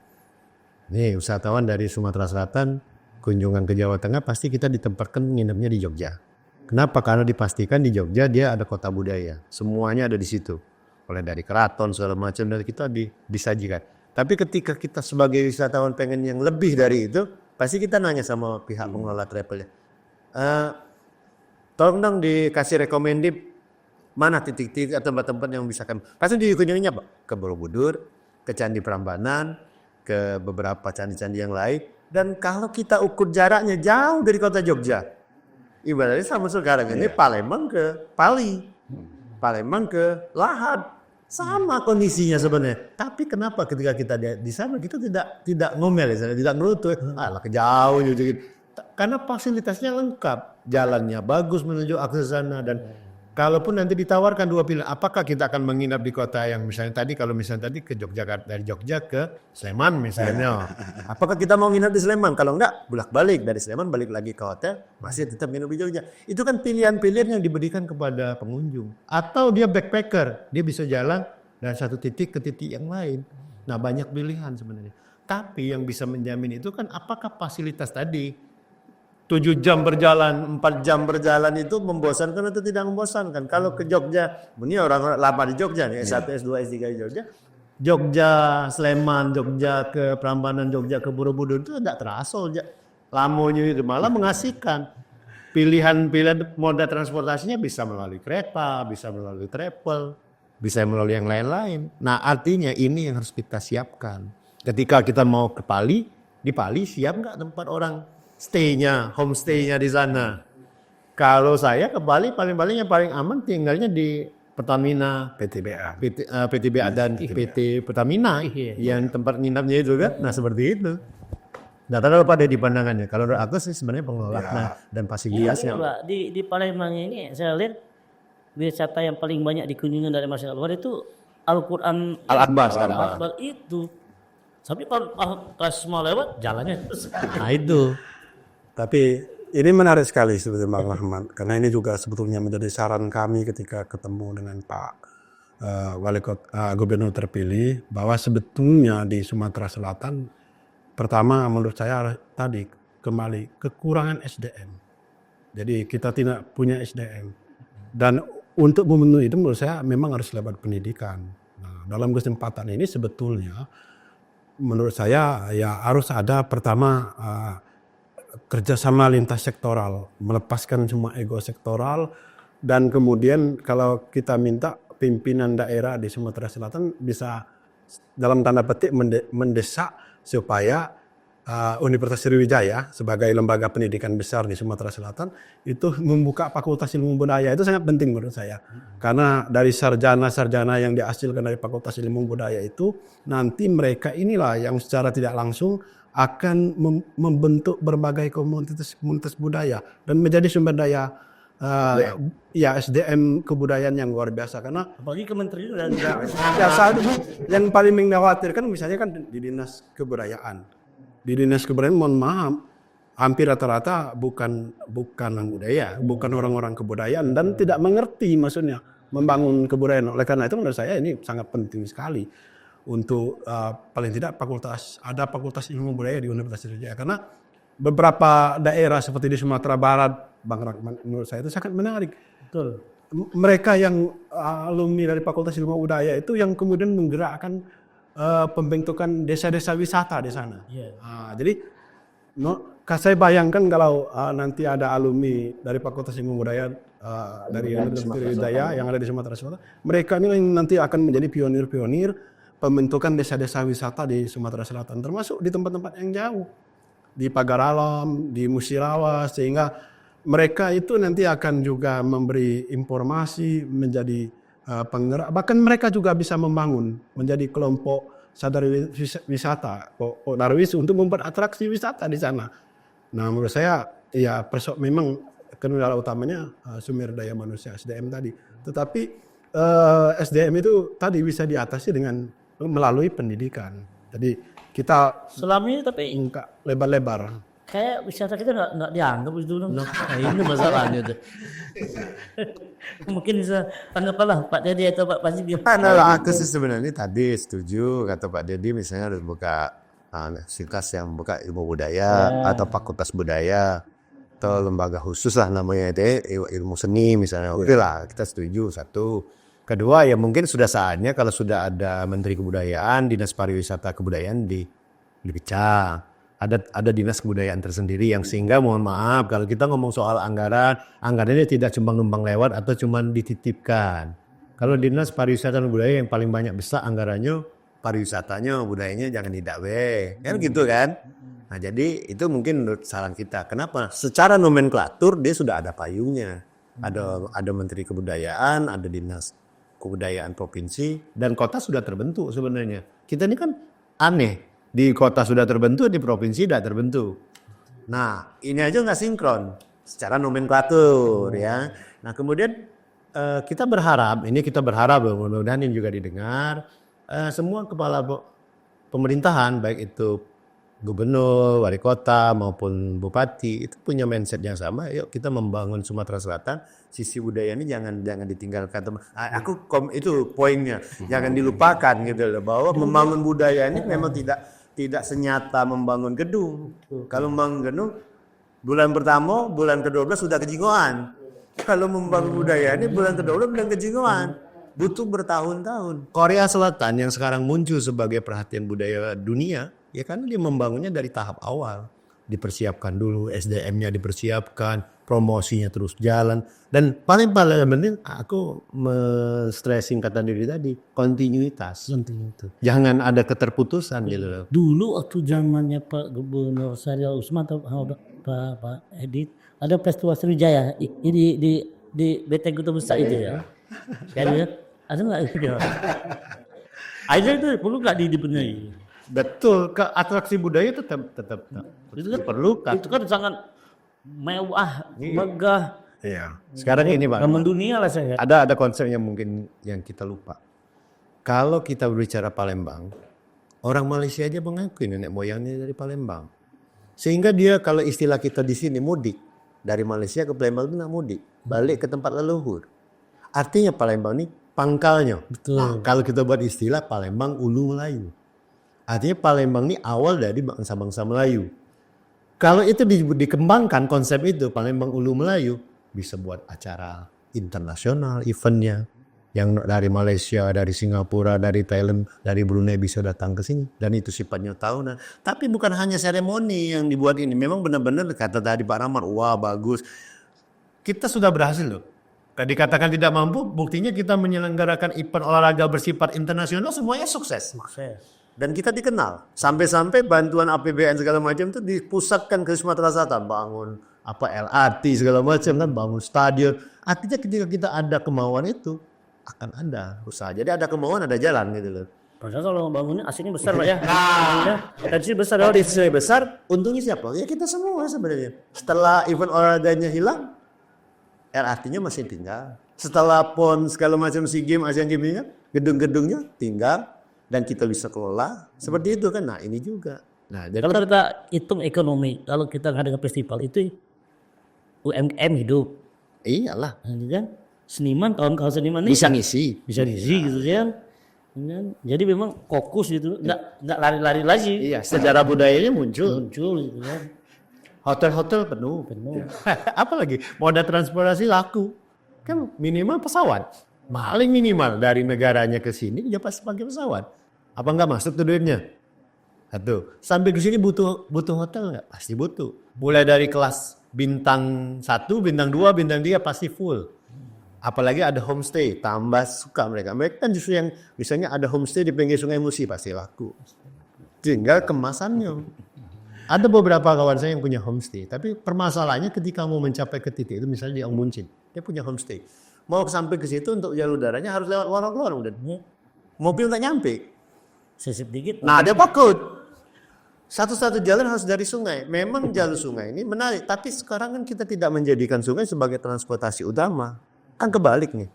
Speaker 4: nih wisatawan dari Sumatera Selatan kunjungan ke Jawa Tengah pasti kita ditempatkan nginepnya di Jogja. Kenapa? Karena dipastikan di Jogja dia ada kota budaya. Semuanya ada di situ. Mulai dari keraton segala macam dari kita disajikan. Tapi ketika kita sebagai wisatawan pengen yang lebih dari itu, pasti kita nanya sama pihak pengelola travelnya. Tolong dong dikasih rekomendasi mana titik-titik atau tempat-tempat yang bisa kami. Pasti dikunjunginya Pak ke Borobudur, ke Candi Prambanan, ke beberapa candi-candi yang lain. Dan kalau kita ukur jaraknya jauh dari kota Jogja, ibaratnya sama sekarang ini Palembang ke Pali, Palembang ke Lahad, sama kondisinya sebenarnya. Tapi kenapa ketika kita di sana kita tidak ngomel, tidak ngelutu, alah kejauh gitu. Karena fasilitasnya lengkap, jalannya bagus menuju akses sana dan kalaupun nanti ditawarkan dua pilihan, apakah kita akan menginap di kota yang misalnya tadi ke Yogyakarta, dari Jogja ke Sleman misalnya. Apakah kita mau nginap di Sleman? Kalau enggak, bolak-balik dari Sleman balik lagi ke hotel, masih tetap nginap di Jogja. Itu kan pilihan-pilihan yang diberikan kepada pengunjung. Atau dia backpacker, dia bisa jalan dari satu titik ke titik yang lain. Nah, banyak pilihan sebenarnya. Tapi yang bisa menjamin itu kan apakah fasilitas tadi 7 jam berjalan, 4 jam berjalan itu membosankan atau tidak membosankan. Kalau ke Jogja, ini orang lama di Jogja nih, S1, S2, S3 di Jogja. Jogja, Sleman, Jogja ke Prambanan, Jogja ke Borobudur itu tidak terasa. Lamanya itu malah mengasihkan. Pilihan-pilihan moda transportasinya bisa melalui kereta, bisa melalui travel, bisa melalui yang lain-lain. Nah artinya ini yang harus kita siapkan. Ketika kita mau ke Pali, di Pali siap nggak tempat orang homestay-nya di sana. Kalau saya ke Bali paling-paling yang paling aman tinggalnya di Pertamina, PTBA dan PT Pertamina yang tempat nginapnya itu kan. Nah seperti itu. Nah terlalu pada di pandangannya. Kalau menurut aku sih sebenarnya pengelola dan fasilitasnya.
Speaker 3: Di Palembang ini saya lihat wisata yang paling banyak dikunjungi dari masyarakat luar itu Al-Quran
Speaker 5: Al-Akbar
Speaker 3: itu. Tapi pas mau lewat jalannya terus.
Speaker 4: Nah itu.
Speaker 1: Tapi ini menarik sekali sebetulnya Bang Rahmat, karena ini juga sebetulnya menjadi saran kami ketika ketemu dengan Pak
Speaker 2: gubernur terpilih bahwa sebetulnya di Sumatera Selatan pertama menurut saya tadi kembali kekurangan SDM. Jadi kita tidak punya SDM dan untuk memenuhi itu menurut saya memang harus lewat pendidikan. Nah, dalam kesempatan ini sebetulnya menurut saya ya harus ada pertama kerjasama lintas sektoral, melepaskan semua ego sektoral dan kemudian kalau kita minta pimpinan daerah di Sumatera Selatan bisa dalam tanda petik mendesak supaya Universitas Sriwijaya sebagai lembaga pendidikan besar di Sumatera Selatan itu membuka fakultas ilmu budaya. Itu sangat penting menurut saya. Karena dari sarjana-sarjana yang dihasilkan dari fakultas ilmu budaya itu nanti mereka inilah yang secara tidak langsung akan membentuk berbagai komunitas budaya dan menjadi sumber daya ya SDM kebudayaan yang luar biasa. Karena
Speaker 3: Apalagi kementerian dan
Speaker 2: biasa yang paling mengkhawatirkan misalnya kan di dinas kebudayaan. Di dinas kebudayaan mohon maaf hampir rata-rata bukan budaya, bukan orang-orang kebudayaan dan tidak mengerti maksudnya membangun kebudayaan. Oleh karena itu menurut saya ini sangat penting sekali untuk paling tidak ada fakultas ilmu budaya di Universitas Sriwijaya karena beberapa daerah seperti di Sumatera Barat, Bang Rahman, menurut saya itu sangat menarik.
Speaker 3: betul.
Speaker 2: Mereka yang alumni dari Fakultas Ilmu Budaya itu yang kemudian menggerakkan pembentukan desa-desa wisata di sana.
Speaker 3: Iya.
Speaker 2: Jadi saya bayangkan kalau nanti ada alumni dari Fakultas Ilmu Budaya dari Universitas Sriwijaya yang ada di Sumatera Selatan, mereka ini yang nanti akan menjadi pionir-pionir pembentukan desa-desa wisata di Sumatera Selatan, termasuk di tempat-tempat yang jauh. Di Pagar Alam, di Musirawas, sehingga mereka itu nanti akan juga memberi informasi menjadi penggerak. Bahkan mereka juga bisa membangun menjadi kelompok sadar wisata, Darwis untuk membuat atraksi wisata di sana. Nah menurut saya ya memang kendala utamanya sumber daya manusia SDM tadi. Tetapi SDM itu tadi bisa diatasi dengan melalui pendidikan. Jadi kita
Speaker 3: Selama ini tapi
Speaker 2: enggak lebar-lebar.
Speaker 3: kayak wisata kita nggak dianggap itu dulu. Nah, ini masalahnya tuh. Mungkin bisa tanggapanlah Pak Dedi atau Pak Panji gimana?
Speaker 4: Nah, aku sih sebenarnya tadi setuju kata Pak Dedi misalnya harus buka Sikas yang buka ilmu budaya atau fakultas budaya atau lembaga khusus lah namanya itu ilmu seni misalnya. Oke lah kita setuju satu. Kedua ya mungkin sudah saatnya kalau sudah ada Menteri Kebudayaan, Dinas Pariwisata Kebudayaan dipecah. Ada dinas kebudayaan tersendiri yang sehingga mohon maaf kalau kita ngomong soal anggarannya tidak cuma numpang lewat atau cuma dititipkan. Kalau dinas pariwisata dan budaya yang paling banyak besar anggarannya pariwisatanya, budayanya jangan didakwe. Kan gitu kan? Nah, jadi itu mungkin menurut saran kita. Kenapa? Secara nomenklatur dia sudah ada payungnya. Ada Menteri Kebudayaan, ada Dinas Kebudayaan Provinsi dan kota sudah terbentuk sebenarnya. Kita ini kan aneh. Di kota sudah terbentuk, di provinsi tidak terbentuk. Nah, ini aja nggak sinkron secara nomenklatur ya. Nah, kemudian kita berharap mudah-mudahan ini juga didengar semua kepala pemerintahan baik itu gubernur, wali kota maupun bupati itu punya mindset yang sama. Yuk kita membangun Sumatera Selatan, sisi budaya ini jangan ditinggalkan. Itu poinnya, jangan dilupakan gitu loh bahwa membangun budaya ini memang tidak senyata membangun gedung. Kalau membangun gedung bulan pertama, bulan ke-12 sudah kejingoan. Kalau membangun budaya ini bulan ke-12 bulan kejingoan. Butuh bertahun-tahun. Korea Selatan yang sekarang muncul sebagai perhatian budaya dunia, ya karena dia membangunnya dari tahap awal. Dipersiapkan dulu, SDM-nya dipersiapkan, promosinya terus jalan. Dan paling penting aku stressing kata diri tadi, kontinuitas. Jangan ada keterputusan gitu loh.
Speaker 3: Dulu waktu zamannya Pak Gubernur Syariah Usman atau Pak Edit ada peristiwa Sriwijaya di Beteng Kota Besar itu ya. Kan ada nggak itu? Ada itu perlu nggak dibenahi?
Speaker 4: Betul, ke atraksi budaya tetap
Speaker 3: Itu kan
Speaker 4: diperlukan.
Speaker 3: Itu kan sangat mewah, megah.
Speaker 4: Iya. Sekarang ini Pak,
Speaker 3: Ramen dunia lah saya.
Speaker 4: ada konsep yang mungkin yang kita lupa. Kalau kita berbicara Palembang, orang Malaysia aja mengakui nenek moyangnya dari Palembang. Sehingga dia kalau istilah kita di sini mudik, dari Malaysia ke Palembang itu nak mudik, balik ke tempat leluhur. Artinya Palembang ini pangkalnya.
Speaker 3: Betul.
Speaker 4: Kalau kita buat istilah Palembang Ulu Melayu. Artinya Palembang ini awal dari bangsa-bangsa Melayu. Kalau itu dikembangkan konsep itu Palembang Ulu Melayu bisa buat acara internasional eventnya. Yang dari Malaysia, dari Singapura, dari Thailand, dari Brunei bisa datang ke sini. Dan itu sifatnya tahunan. Tapi bukan hanya seremoni yang dibuat ini. Memang benar-benar kata tadi Pak Rahmat, wah bagus. Kita sudah berhasil loh. Tadi katakan tidak mampu, buktinya kita menyelenggarakan event olahraga bersifat internasional semuanya sukses. Dan kita dikenal. Sampai-sampai bantuan APBN segala macam itu dipusatkan ke Sumatera Selatan. Bangun LRT segala macam kan, bangun stadion. Artinya ketika kita ada kemauan itu, akan ada usaha. Jadi ada kemauan, ada jalan gitu loh.
Speaker 3: Padahal kalau bangunnya aslinya besar Pak ya. Potensi besar.
Speaker 4: Kalau di besar, untungnya siapa? Ya kita semua sebenarnya. Setelah event olahraganya hilang, LRT-nya masih tinggal. Setelah PON segala macam SEA Games, Asian Games, gedung-gedungnya tinggal dan kita bisa kelola. Seperti itu kan. Nah ini juga. Nah, jadi
Speaker 3: Kalau kita hitung ekonomi, kalau kita ngadain festival itu UMKM hidup.
Speaker 4: iyalah
Speaker 3: Nah, kan seniman, kawan-kawan seniman ini
Speaker 4: bisa ngisi.
Speaker 3: bisa diisi gitu kan. Jadi memang fokus gitu, nggak lari-lari lagi.
Speaker 4: Iya, sejarah budayanya muncul.
Speaker 3: Muncul gitu kan.
Speaker 4: Hotel-hotel penuh. Apalagi moda transportasi laku. Kan minimal pesawat. Paling minimal dari negaranya ke sini dia pasti pakai pesawat. Apa enggak masuk tuh duitnya? Satu. Sampai ke sini butuh hotel enggak? Pasti butuh. Mulai dari kelas bintang 1, bintang 2, bintang 3 pasti full. Apalagi ada homestay, tambah suka mereka. Mereka kan justru yang misalnya ada homestay di pinggir Sungai Musi pasti laku. Tinggal kemasannya. Ada beberapa kawan saya yang punya homestay, tapi permasalahannya ketika mau mencapai ke titik itu misalnya di Ong Buncit, dia punya homestay. Mau sampai ke situ untuk jalur daratnya harus lewat lorong-lorong dan mobil nggak nyampe.
Speaker 3: Sisip dikit.
Speaker 4: Nah dia takut. Satu-satu jalan harus dari sungai. Memang jalur sungai ini menarik, tapi sekarang kan kita tidak menjadikan sungai sebagai transportasi utama. Kan kebalik nih.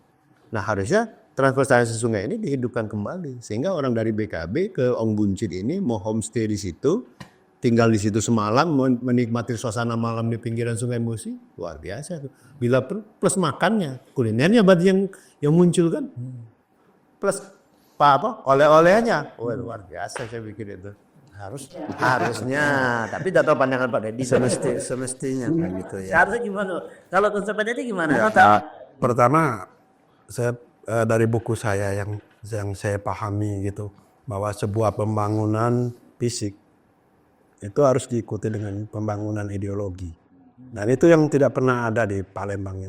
Speaker 4: Nah harusnya transportasi sungai ini dihidupkan kembali. Sehingga orang dari BKB ke Ong Buncit ini mau homestay di situ, tinggal di situ semalam, menikmati suasana malam di pinggiran Sungai Musi, luar biasa tuh. Bila plus makannya, kulinernya berarti yang muncul kan. Plus oleh-olehnya. Wah, luar biasa saya pikir itu. Harusnya, tapi tidak tahu pandangan Pak Deddy.
Speaker 1: Semestinya kan gitu ya.
Speaker 3: Seharusnya gimana? Kalau konsep ini gimana?
Speaker 2: Pertama, saya dari buku saya yang saya pahami gitu, bahwa sebuah pembangunan fisik itu harus diikuti dengan pembangunan ideologi. Dan itu yang tidak pernah ada di Palembang,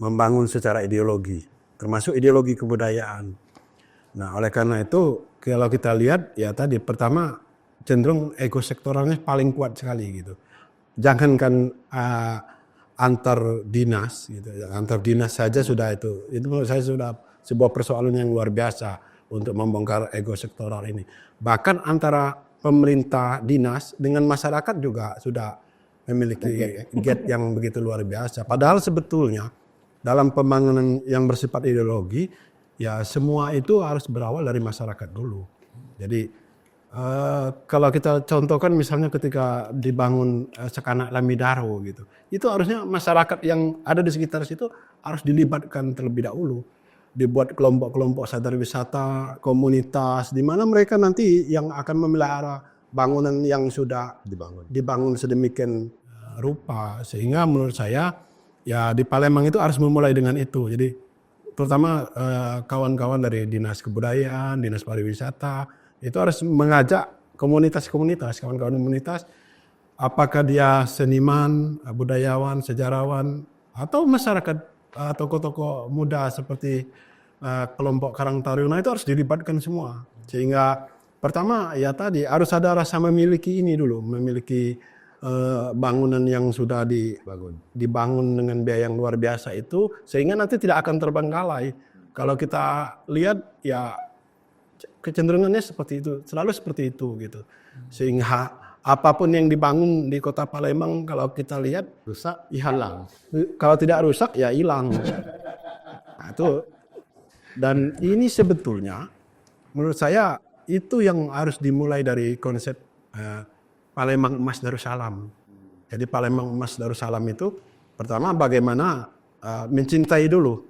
Speaker 2: membangun secara ideologi, termasuk ideologi kebudayaan. Nah, oleh karena itu kalau kita lihat ya tadi pertama cenderung ekosektoralnya paling kuat sekali gitu. Jangankan antar dinas gitu, antar dinas saja sudah itu menurut saya sudah sebuah persoalan yang luar biasa untuk membongkar ekosektoral ini. Bahkan antara pemerintah dinas dengan masyarakat juga sudah memiliki gap yang begitu luar biasa. Padahal sebetulnya dalam pembangunan yang bersifat ideologi ya semua itu harus berawal dari masyarakat dulu. Jadi kalau kita contohkan misalnya ketika dibangun Sekanak Lamidaro gitu, itu harusnya masyarakat yang ada di sekitar situ harus dilibatkan terlebih dahulu. Dibuat kelompok-kelompok sadar wisata, komunitas, di mana mereka nanti yang akan memelihara bangunan yang sudah dibangun sedemikian rupa. Sehingga menurut saya ya di Palembang itu harus memulai dengan itu. Jadi terutama kawan-kawan dari Dinas Kebudayaan, Dinas Pariwisata, itu harus mengajak komunitas-komunitas, kawan-kawan komunitas, apakah dia seniman, budayawan, sejarawan, atau masyarakat, tokoh-tokoh muda seperti kelompok Karang Taruna itu harus dilibatkan semua. Sehingga pertama ya tadi harus ada rasa memiliki ini dulu, memiliki bangunan yang sudah dibangun dengan biaya yang luar biasa itu, sehingga nanti tidak akan terbengkalai. Kalau kita lihat ya kecenderungannya seperti itu, selalu seperti itu gitu. Sehingga apapun yang dibangun di Kota Palembang kalau kita lihat rusak, ya hilang. Kalau tidak rusak ya hilang. Nah, itu. Dan ini sebetulnya menurut saya itu yang harus dimulai dari konsep Palembang Emas Darussalam. Jadi Palembang Emas Darussalam itu pertama bagaimana mencintai dulu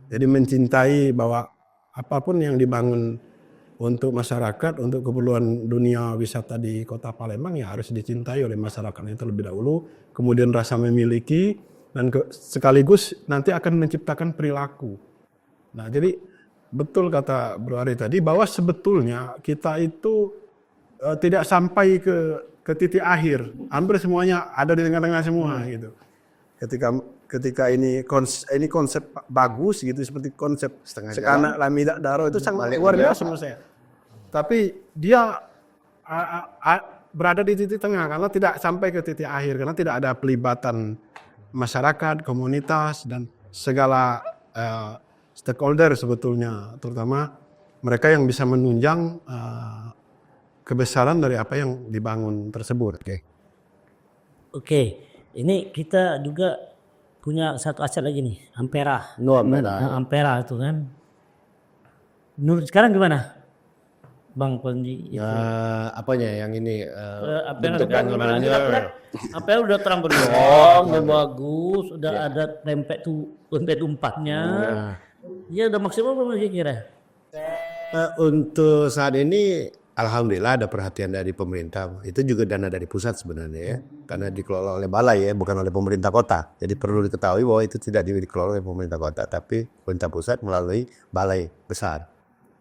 Speaker 2: Jadi mencintai bahwa apapun yang dibangun untuk masyarakat, untuk keperluan dunia wisata di Kota Palembang ya harus dicintai oleh masyarakat itu lebih dahulu, kemudian rasa memiliki dan sekaligus nanti akan menciptakan perilaku. Nah, jadi betul kata Bro Ari tadi bahwa sebetulnya kita itu tidak sampai ke titik akhir. Hampir semuanya ada di tengah-tengah semua gitu. Ketika ini konsep bagus gitu seperti konsep Sekanak Lamidak Daro itu sangat luar biasa menurut saya. Tapi dia berada di titik tengah karena tidak sampai ke titik akhir karena tidak ada pelibatan masyarakat, komunitas dan segala stakeholder sebetulnya, terutama mereka yang bisa menunjang kebesaran dari apa yang dibangun tersebut.
Speaker 3: Oke, ini kita juga punya satu aset lagi nih, Ampera.
Speaker 4: No, Ampera.
Speaker 3: Nah, Ampera itu kan. Menurut sekarang gimana, Bang Panji?
Speaker 4: Apanya yang ini
Speaker 3: Ampera Ampera udah terang benderang, udah bagus, udah ada tempe umpatnya. Ya udah maksimal belum sih kira?
Speaker 4: Untuk saat ini alhamdulillah ada perhatian dari pemerintah. Itu juga dana dari pusat sebenarnya ya. Karena dikelola oleh balai ya, bukan oleh pemerintah kota. Jadi perlu diketahui bahwa itu tidak dikelola oleh pemerintah kota, tapi pemerintah pusat melalui balai besar.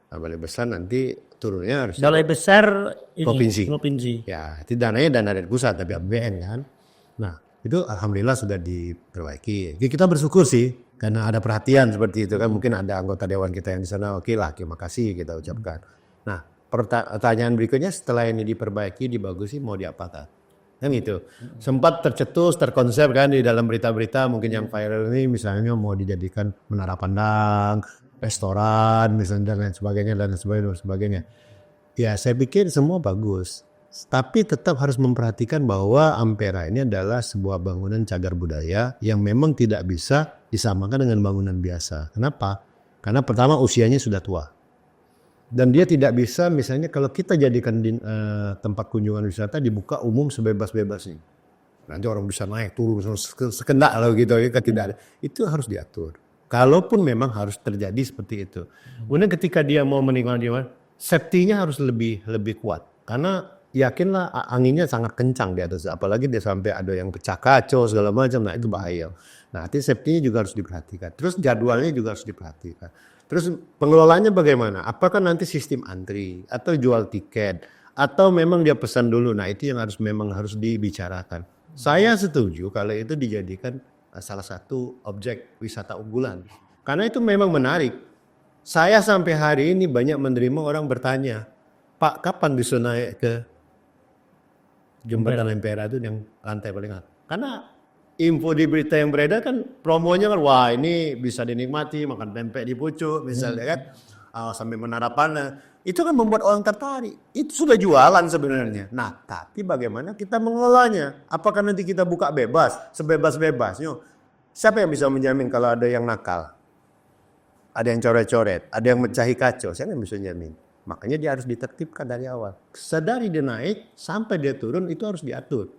Speaker 4: Nah, balai besar nanti turunnya harus
Speaker 3: Balai besar ini,
Speaker 4: provinsi. Ya, itu dananya dana dari pusat tapi APBN kan. Nah, itu alhamdulillah sudah diperbaiki. Kita bersyukur sih karena ada perhatian seperti itu kan. Mungkin ada anggota dewan kita yang di sana, oke lah, terima kasih kita ucapkan. Nah, pertanyaan berikutnya setelah ini diperbaiki, dibagusi, mau diapakan? Kan itu. Sempat tercetus, terkonsep kan di dalam berita-berita mungkin yang viral ini misalnya mau dijadikan menara pandang, restoran misalnya dan lain sebagainya. Ya saya pikir semua bagus. Tapi tetap harus memperhatikan bahwa Ampera ini adalah sebuah bangunan cagar budaya yang memang tidak bisa disamakan dengan bangunan biasa. Kenapa? Karena pertama usianya sudah tua. Dan dia tidak bisa misalnya kalau kita jadikan tempat kunjungan wisata dibuka umum sebebas-bebasnya. Nanti orang bisa naik turun sekendak lah gitu kan tidak ada. Itu harus diatur. Kalaupun memang harus terjadi seperti itu. Kemudian ketika dia mau menikmati safety-nya harus lebih kuat. Karena yakinlah anginnya sangat kencang di atas. Apalagi dia sampai ada yang pecah kacau segala macam. Nah itu bahaya. Nah artinya safety-nya juga harus diperhatikan. Terus jadwalnya juga harus diperhatikan. Terus pengelolaannya bagaimana? Apakah nanti sistem antri atau jual tiket atau memang dia pesan dulu? Nah itu yang memang harus dibicarakan. Saya setuju kalau itu dijadikan salah satu objek wisata unggulan. Karena itu memang menarik. Saya sampai hari ini banyak menerima orang bertanya, Pak kapan bisa naik ke Jembatan Ampera itu yang lantai paling atas? Karena info di berita yang beredar kan promonya kan wah ini bisa dinikmati makan pempek di pucuk misalnya kan sampai menara pandang. Itu kan membuat orang tertarik. Itu sudah jualan sebenarnya. Nah, tapi bagaimana kita mengelolanya? Apakah nanti kita buka bebas, sebebas-bebasnya? Siapa yang bisa menjamin kalau ada yang nakal? Ada yang coret-coret, ada yang mecahi kacau. Siapa yang bisa menjamin? Makanya dia harus ditertibkan dari awal. Sedari dia naik sampai dia turun itu harus diatur.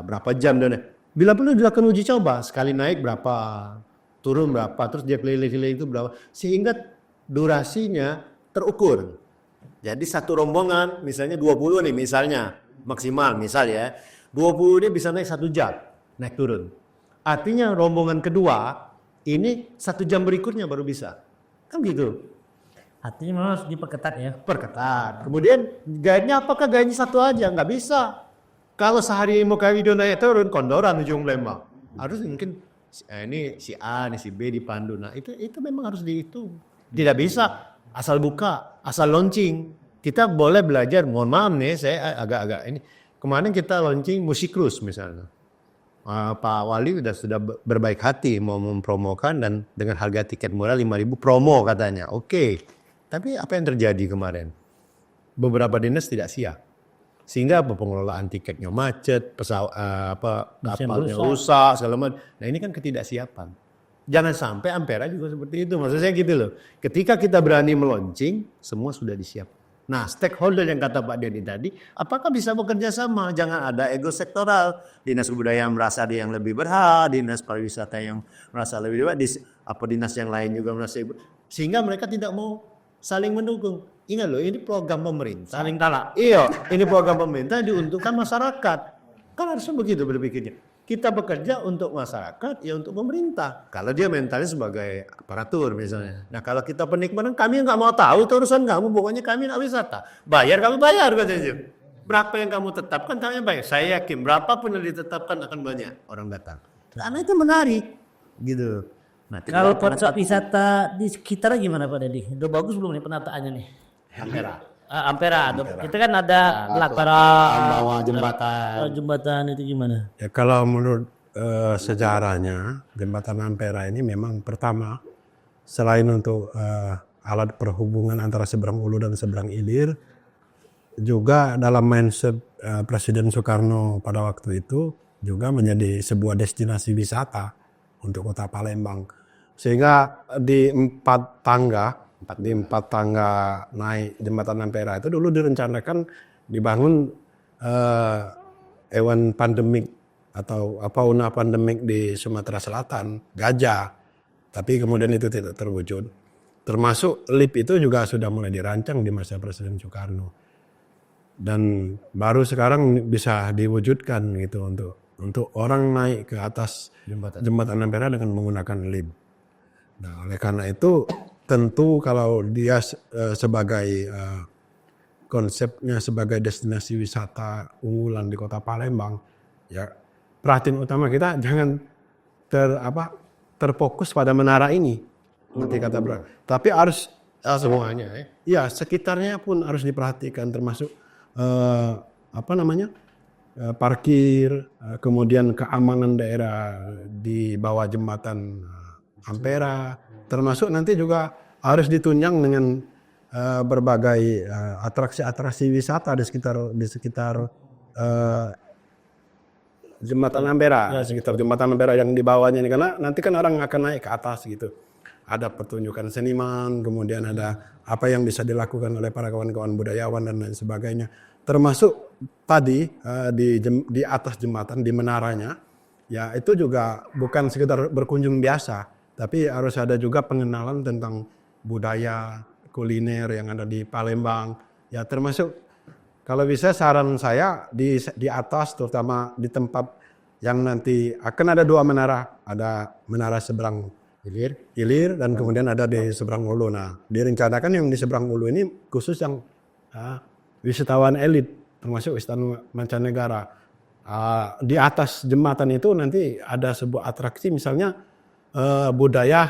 Speaker 4: Berapa jam dan bila perlu dilakukan uji coba. Sekali naik berapa, turun berapa, terus dia keliling-keliling itu berapa. Sehingga durasinya terukur. Jadi satu rombongan misalnya 20 nih misalnya maksimal misal ya 20 dia bisa naik 1 jam naik turun. Artinya rombongan kedua ini 1 jam berikutnya baru bisa kan gitu.
Speaker 3: Artinya memang harus diperketat ya.
Speaker 4: Perketat. Kemudian guide-nya apakah guide-nya satu aja? Nggak bisa. Kalau sehari mau ke video naik turun kondoran ujung Lembang harus mungkin ini si A, ini si B dipandu. Nah itu memang harus dihitung. Tidak bisa asal buka, asal launching. Kita boleh belajar, mohon maaf nih saya agak-agak ini. Kemarin kita launching musik cruise misalnya. Pak Wali sudah berbaik hati mau mempromokan dan dengan harga tiket murah 5.000 promo katanya. Oke. Tapi apa yang terjadi kemarin? Beberapa dinas tidak siap. Sehingga pengelolaan tiketnya macet, kapalnya rusak, segala macam. Nah ini kan ketidaksiapan. Jangan sampai Ampera juga seperti itu. Maksud saya gitu loh. Ketika kita berani meluncing, semua sudah disiap. Nah, stakeholder yang kata Pak Dedi tadi, apakah bisa bekerja sama? Jangan ada ego sektoral. Dinas kebudayaan merasa dia yang lebih berhak, dinas pariwisata yang merasa lebih berhak, dinas yang lain juga merasa sehingga mereka tidak mau saling mendukung. Ingat loh, ini program pemerintah.
Speaker 3: Saling talak.
Speaker 4: Iya, ini program pemerintah diuntukkan masyarakat. Kan harusnya begitu berpikirnya. Kita bekerja untuk masyarakat, ya untuk pemerintah. Kalau dia mentalnya sebagai aparatur misalnya. Nah kalau kita penikmatan, kami nggak mau tahu itu urusan kamu. Pokoknya kami nak wisata. Bayar kamu bayar katanya. Berapa yang kamu tetapkan kami bayar. Saya yakin berapapun yang ditetapkan akan banyak orang datang. Karena itu menarik, gitu. Nah,
Speaker 3: Kalau spot wisata di sekitar gimana Pak Dedi? Udah bagus belum nih penataannya nih? Ampera. Kita kan ada Laktara,
Speaker 2: bawah jembatan.
Speaker 3: jembatan itu gimana?
Speaker 2: Ya kalau menurut sejarahnya jembatan Ampera ini memang pertama selain untuk alat perhubungan antara seberang Ulu dan seberang Ilir, juga dalam mindset Presiden Soekarno pada waktu itu juga menjadi sebuah destinasi wisata untuk kota Palembang. Sehingga di empat tangga naik jembatan Ampera itu dulu direncanakan dibangun hewan pandemik atau fauna pandemik di Sumatera Selatan, gajah. Tapi kemudian itu tidak terwujud. Termasuk lift itu juga sudah mulai dirancang di masa Presiden Soekarno. Dan baru sekarang bisa diwujudkan gitu untuk orang naik ke atas jembatan Ampera dengan menggunakan lift. Nah, oleh karena itu tentu kalau dia sebagai konsepnya sebagai destinasi wisata unggulan di kota Palembang, ya perhatian utama kita jangan terfokus pada menara ini, seperti kata Bro. Tapi harus
Speaker 4: semuanya ya.
Speaker 2: Ya sekitarnya pun harus diperhatikan, termasuk parkir, kemudian keamanan daerah di bawah jembatan Ampera, termasuk nanti juga harus ditunjang dengan berbagai atraksi-atraksi wisata di sekitar jembatan Ampera, sekitar jembatan Ampera yang di bawahnya ini, karena nanti kan orang akan naik ke atas gitu. Ada pertunjukan seniman, kemudian ada apa yang bisa dilakukan oleh para kawan-kawan budayawan dan lain sebagainya. Termasuk tadi di atas jembatan, di menaranya, ya itu juga bukan sekedar berkunjung biasa, tapi harus ada juga pengenalan tentang budaya, kuliner yang ada di Palembang. Ya termasuk kalau bisa saran saya di atas, terutama di tempat yang nanti akan ada dua menara, ada menara seberang Ilir dan kemudian ada di seberang Ulu. Nah, direncanakan yang di seberang Ulu ini khusus yang wisatawan elit, termasuk wisatawan mancanegara. Di atas jembatan itu nanti ada sebuah atraksi, misalnya budaya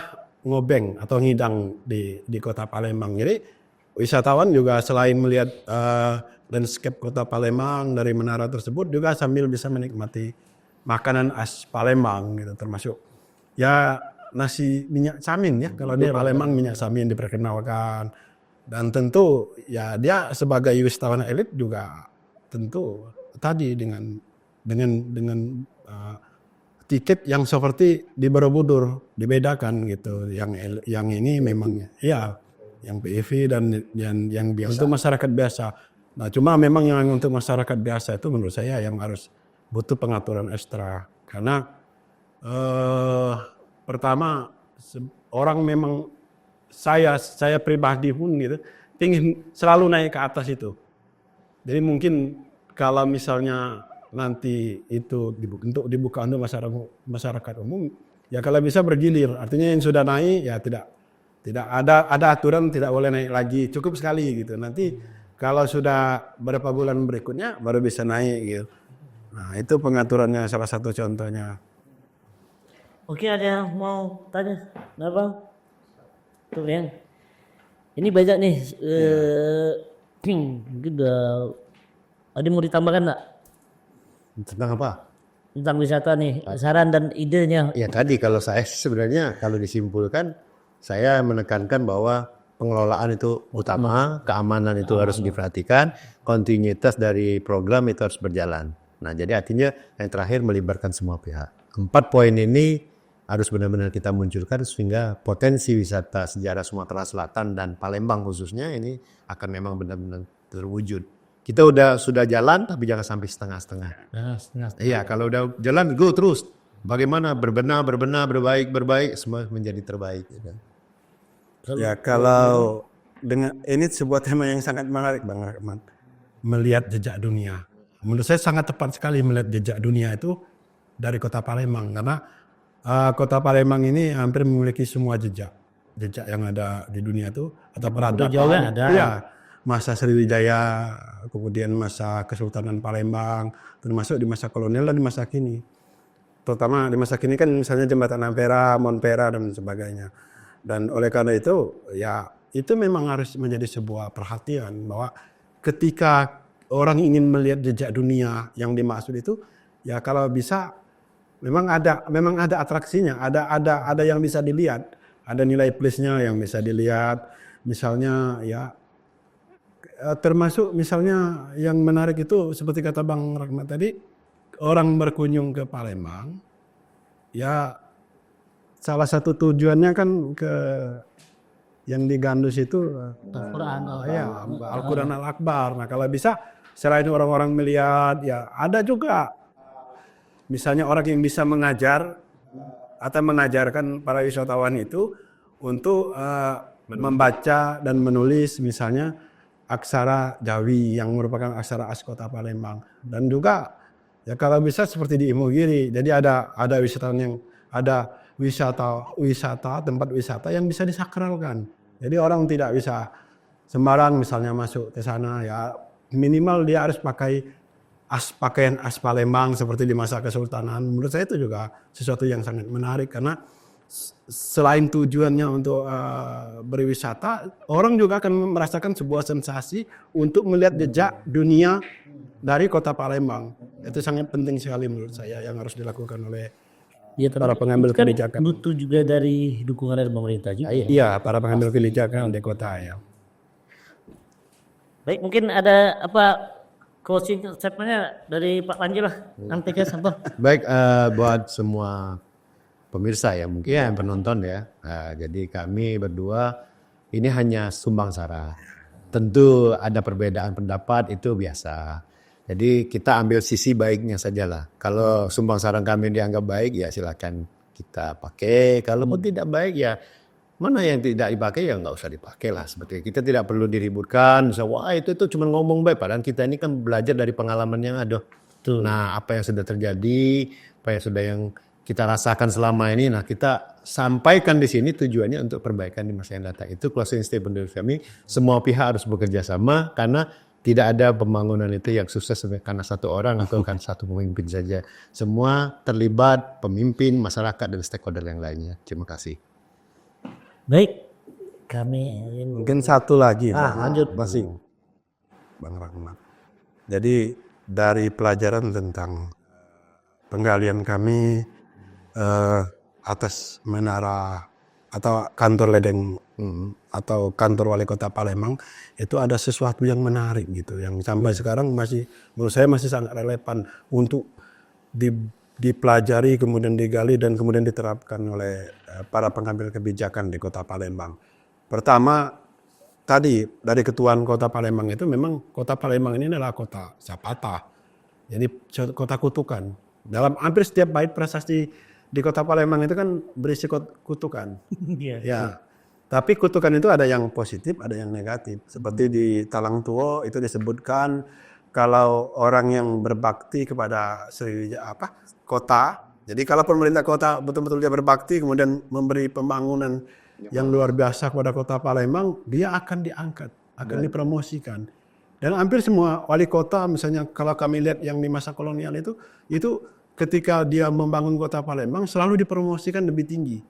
Speaker 2: ngobeng atau ngidang di kota Palembang. Jadi wisatawan juga selain melihat landscape kota Palembang dari menara tersebut, juga sambil bisa menikmati makanan khas Palembang gitu, termasuk ya nasi minyak samin ya, kalau di Palembang minyak samin diperkenalkan. Dan tentu ya dia sebagai wisatawan elit juga tentu tadi dengan tiket yang seperti di Borobudur dibedakan gitu. Yang ini memang ya yang PEV dan yang biasa untuk masyarakat biasa. Nah, cuma memang yang untuk masyarakat biasa itu menurut saya yang harus butuh pengaturan ekstra, karena pertama orang memang saya pribadi pun gitu ingin selalu naik ke atas itu. Jadi mungkin kalau misalnya nanti itu untuk dibuka untuk masyarakat umum, ya kalau bisa bergilir. Artinya yang sudah naik ya tidak ada aturan tidak boleh naik lagi, cukup sekali gitu. Nanti kalau sudah berapa bulan berikutnya baru bisa naik gitu. Nah, itu pengaturannya salah satu contohnya.
Speaker 3: Oke, ada yang mau tanya? Apa? Tuh yang ini banyak nih. Mungkin ada mau ditambahkan nggak?
Speaker 4: Tentang apa?
Speaker 3: Tentang wisata nih, saran dan idenya.
Speaker 4: Ya tadi kalau saya sebenarnya kalau disimpulkan, saya menekankan bahwa pengelolaan itu utama, keamanan itu harus diperhatikan, kontinuitas dari program itu harus berjalan. Nah, jadi artinya yang terakhir melibatkan semua pihak. 4 poin ini harus benar-benar kita munculkan sehingga potensi wisata sejarah Sumatera Selatan dan Palembang khususnya ini akan memang benar-benar terwujud. Kita sudah jalan tapi jangan sampai setengah-setengah. Iya, kalau udah jalan go terus. Bagaimana berbenah, berbaik, semua menjadi terbaik.
Speaker 1: Ya kalau dengan ini sebuah tema yang sangat menarik Bang Rahman.
Speaker 2: Melihat jejak dunia. Menurut saya sangat tepat sekali melihat jejak dunia itu dari Kota Palembang karena Kota Palembang ini hampir memiliki semua jejak yang ada di dunia itu atau peradaban.
Speaker 3: Jawa ada.
Speaker 2: Iya, masa Sriwijaya, kemudian masa Kesultanan Palembang, termasuk di masa kolonial dan di masa kini. Terutama di masa kini kan misalnya Jembatan Ampera, Monpera dan sebagainya. Dan oleh karena itu ya itu memang harus menjadi sebuah perhatian bahwa ketika orang ingin melihat jejak dunia yang dimaksud itu ya kalau bisa memang ada atraksinya, ada yang bisa dilihat, ada nilai plusnya yang bisa dilihat. Misalnya ya termasuk misalnya yang menarik itu seperti kata Bang Rahmat tadi, orang berkunjung ke Palembang ya salah satu tujuannya kan ke yang di Gandus itu Al-Quran Al-Akbar. Nah kalau bisa selain orang-orang melihat ya ada juga misalnya orang yang bisa mengajar atau mengajarkan para wisatawan itu untuk membaca dan menulis misalnya aksara Jawi yang merupakan aksara as Kota Palembang. Dan juga ya kalau bisa seperti di Imogiri. Jadi ada wisatawan yang ada wisata tempat wisata yang bisa disakralkan. Jadi orang tidak bisa sembarang misalnya masuk ke sana ya minimal dia harus pakaian as Palembang seperti di masa Kesultanan. Menurut saya itu juga sesuatu yang sangat menarik karena selain tujuannya untuk berwisata, orang juga akan merasakan sebuah sensasi untuk melihat jejak dunia dari Kota Palembang. Itu sangat penting sekali menurut saya yang harus dilakukan oleh para pengambil kebijakan.
Speaker 3: Butuh juga dari dukungan dari pemerintah juga ya.
Speaker 2: Iya, para pengambil kebijakan di kota ya.
Speaker 3: Baik, mungkin ada closing statement-nya dari Pak Panji lah. Nanti ke sampel.
Speaker 4: Baik, buat semua pemirsa ya mungkin yang penonton ya. Jadi kami berdua ini hanya sumbang sara. Tentu ada perbedaan pendapat itu biasa. Jadi kita ambil sisi baiknya sajalah. Kalau sumbang saran kami dianggap baik ya silakan kita pakai. Kalau pun tidak baik ya mana yang tidak dipakai ya nggak usah dipakai lah. Seperti kita tidak perlu diributkan. Wah itu cuma ngomong baik. Padahal kita ini kan belajar dari pengalaman yang ada.
Speaker 3: Betul.
Speaker 4: Nah apa yang sudah terjadi, apa yang kita rasakan selama ini, nah kita sampaikan di sini tujuannya untuk perbaikan di masa yang datang. Itu closing statement dari kami. Semua pihak harus bekerja sama karena tidak ada pembangunan itu yang sukses karena satu orang atau kan satu pemimpin saja. Semua terlibat, pemimpin, masyarakat dan stakeholder yang lainnya. Terima kasih.
Speaker 3: Baik, kami
Speaker 1: Mungkin satu lagi.
Speaker 3: lanjut.
Speaker 1: Masih Bang Rahmat. Jadi dari pelajaran tentang penggalian kami atas menara atau kantor ledeng atau kantor wali kota Palembang itu ada sesuatu yang menarik gitu yang sampai sekarang menurut saya masih sangat relevan untuk dipelajari kemudian digali dan kemudian diterapkan oleh para pengambil kebijakan di kota Palembang. Pertama tadi dari ketuaan kota Palembang itu memang kota Palembang ini adalah kota Zapata. Jadi kota kutukan. Dalam hampir setiap bait prasasti di kota Palembang itu kan berisi kutukan. Ya. Tapi kutukan itu ada yang positif, ada yang negatif. Seperti di Talang Tuo itu disebutkan kalau orang yang berbakti kepada kota. Jadi kalau pemerintah kota betul-betul dia berbakti kemudian memberi pembangunan yang luar biasa kepada kota Palembang, dia akan diangkat, akan dipromosikan. Dan hampir semua wali kota misalnya kalau kami lihat yang di masa kolonial itu ketika dia membangun kota Palembang selalu dipromosikan lebih tinggi.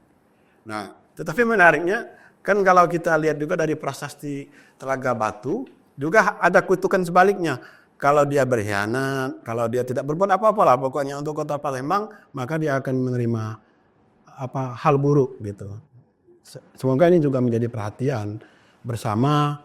Speaker 1: Nah, tetapi menariknya kan kalau kita lihat juga dari prasasti Telaga Batu juga ada kutukan sebaliknya. Kalau dia berkhianat, kalau dia tidak berbuat apa-apa lah pokoknya untuk kota Palembang, maka dia akan menerima hal buruk gitu. Semoga ini juga menjadi perhatian bersama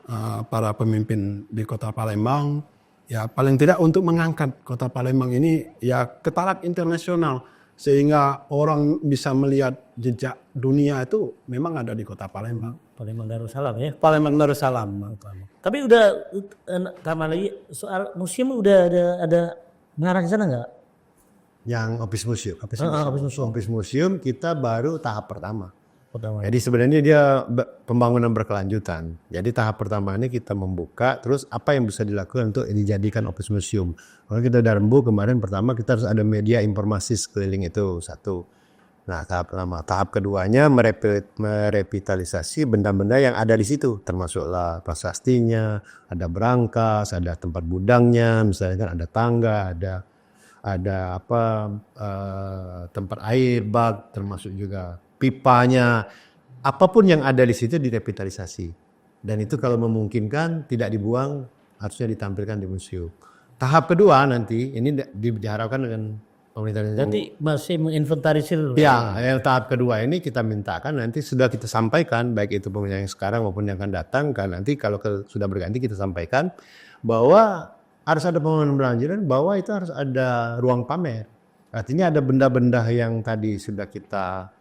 Speaker 1: para pemimpin di kota Palembang. Ya paling tidak untuk mengangkat kota Palembang ini ya ke taraf internasional.
Speaker 2: sehingga orang bisa melihat jejak dunia itu memang ada di kota Palembang.
Speaker 3: Palembang Darussalam ya.
Speaker 2: Palembang Darussalam.
Speaker 3: Tapi udah tambah lagi soal museum udah ada mengarah ke sana nggak?
Speaker 4: Yang office museum.
Speaker 3: Office
Speaker 4: Office museum kita baru tahap pertama.
Speaker 3: Pertama.
Speaker 4: Jadi sebenarnya dia pembangunan berkelanjutan. Jadi tahap pertama ini kita membuka, terus apa yang bisa dilakukan untuk dijadikan office museum. Kalau kita udah rembu kemarin pertama kita harus ada media informasi sekeliling itu satu. Nah tahap pertama, tahap keduanya merevitalisasi benda-benda yang ada di situ, termasuklah prasastinya, ada berangkas, ada tempat budangnya, misalnya kan ada tangga, ada tempat air bak, termasuk juga pipanya, apapun yang ada di situ direvitalisasi. Dan itu kalau memungkinkan tidak dibuang, harusnya ditampilkan di museum. Tahap kedua nanti ini diharapkan dengan pemerintah.
Speaker 3: Nanti masih menginventarisir.
Speaker 4: Ya, yang tahap kedua ini kita mintakan nanti sudah kita sampaikan baik itu pemerintah yang sekarang maupun yang akan datang kan nanti kalau sudah berganti kita sampaikan bahwa harus ada pembangunan berkelanjutan, bahwa itu harus ada ruang pamer. Artinya ada benda-benda yang tadi sudah kita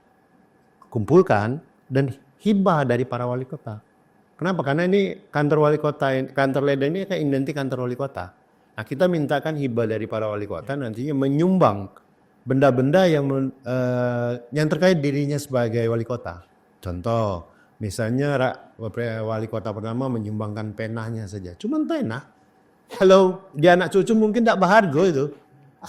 Speaker 4: kumpulkan dan hibah dari para wali kota. Kenapa? Karena ini kantor wali kota, kantor Leda ini kayak identik kantor wali kota. Nah kita mintakan hibah dari para wali kota nantinya menyumbang benda-benda yang terkait dirinya sebagai wali kota. Contoh, misalnya wali kota pertama menyumbangkan penanya saja. Cuman pena. Kalau dia anak cucu mungkin tidak berharga itu.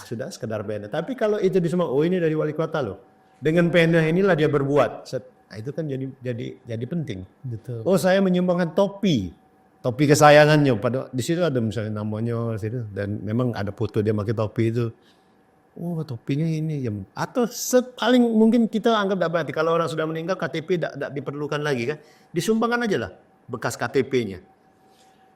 Speaker 4: Sudah sekedar pena. Tapi kalau itu disumbang, oh ini dari wali kota loh. Dengan pena inilah dia berbuat. Nah, itu kan jadi penting.
Speaker 3: Betul.
Speaker 4: Oh saya menyumbangkan topi kesayangannya. Pada di situ ada misalnya namanya situ dan memang ada foto dia pakai topi itu. Oh topinya ini ya. Atau paling mungkin kita anggap tidak berarti kalau orang sudah meninggal KTP tidak diperlukan lagi kan. Disumbangkan aja lah bekas KTP-nya.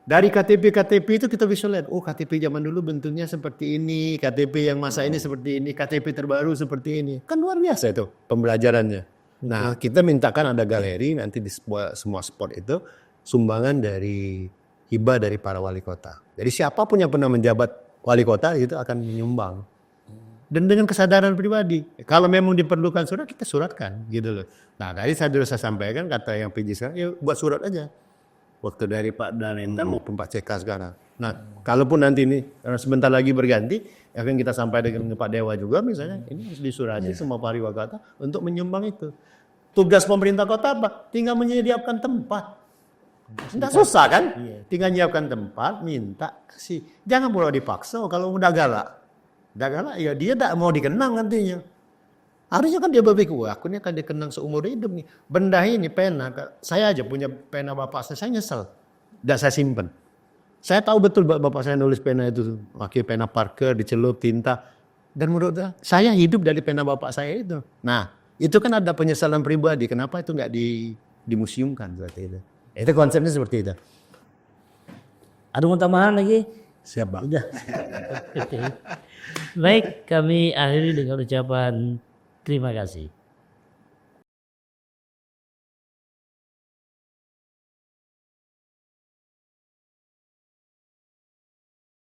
Speaker 4: Dari KTP itu kita bisa lihat, oh KTP zaman dulu bentuknya seperti ini, KTP yang masa ini seperti ini, KTP terbaru seperti ini. Kan luar biasa itu pembelajarannya. Nah kita mintakan ada galeri nanti di semua spot itu sumbangan dari hibah dari para wali kota. Jadi siapapun yang pernah menjabat wali kota itu akan menyumbang. Dan dengan kesadaran pribadi. Kalau memang diperlukan surat, kita suratkan gitu loh. Nah tadi saya sampaikan kata yang PJ sekarang, ya buat surat aja. Waktu dari Pak Danenta maupun Pak CK sekarang. Nah, kalaupun nanti ini sebentar lagi berganti, akan kita sampaikan dengan Pak Dewa juga misalnya, ini harus disurati semua pariwisata untuk menyumbang itu. Tugas pemerintah kota apa? Tinggal menyediakan tempat. Tidak susah kan? Tinggal menyiapkan tempat, minta, kasih. Jangan pula dipaksa kalau udah galak. Udah galak, ya dia tidak mau dikenang nantinya. Harusnya kan dia berpikir, wah aku ini akan dikenang seumur hidup nih. Benda ini pena, saya aja punya pena bapak saya nyesel. Dan saya simpen. Saya tahu betul bapak saya nulis pena itu, pakai pena Parker, dicelup tinta. Dan menurut saya hidup dari pena bapak saya itu. Nah, itu kan ada penyesalan pribadi. Kenapa itu nggak dimuseumkan seperti itu? Itu konsepnya seperti itu.
Speaker 3: Ada mau tambahan lagi?
Speaker 2: Siap, Bang.
Speaker 3: Udah. Baik, kami akhiri dengan ucapan terima kasih.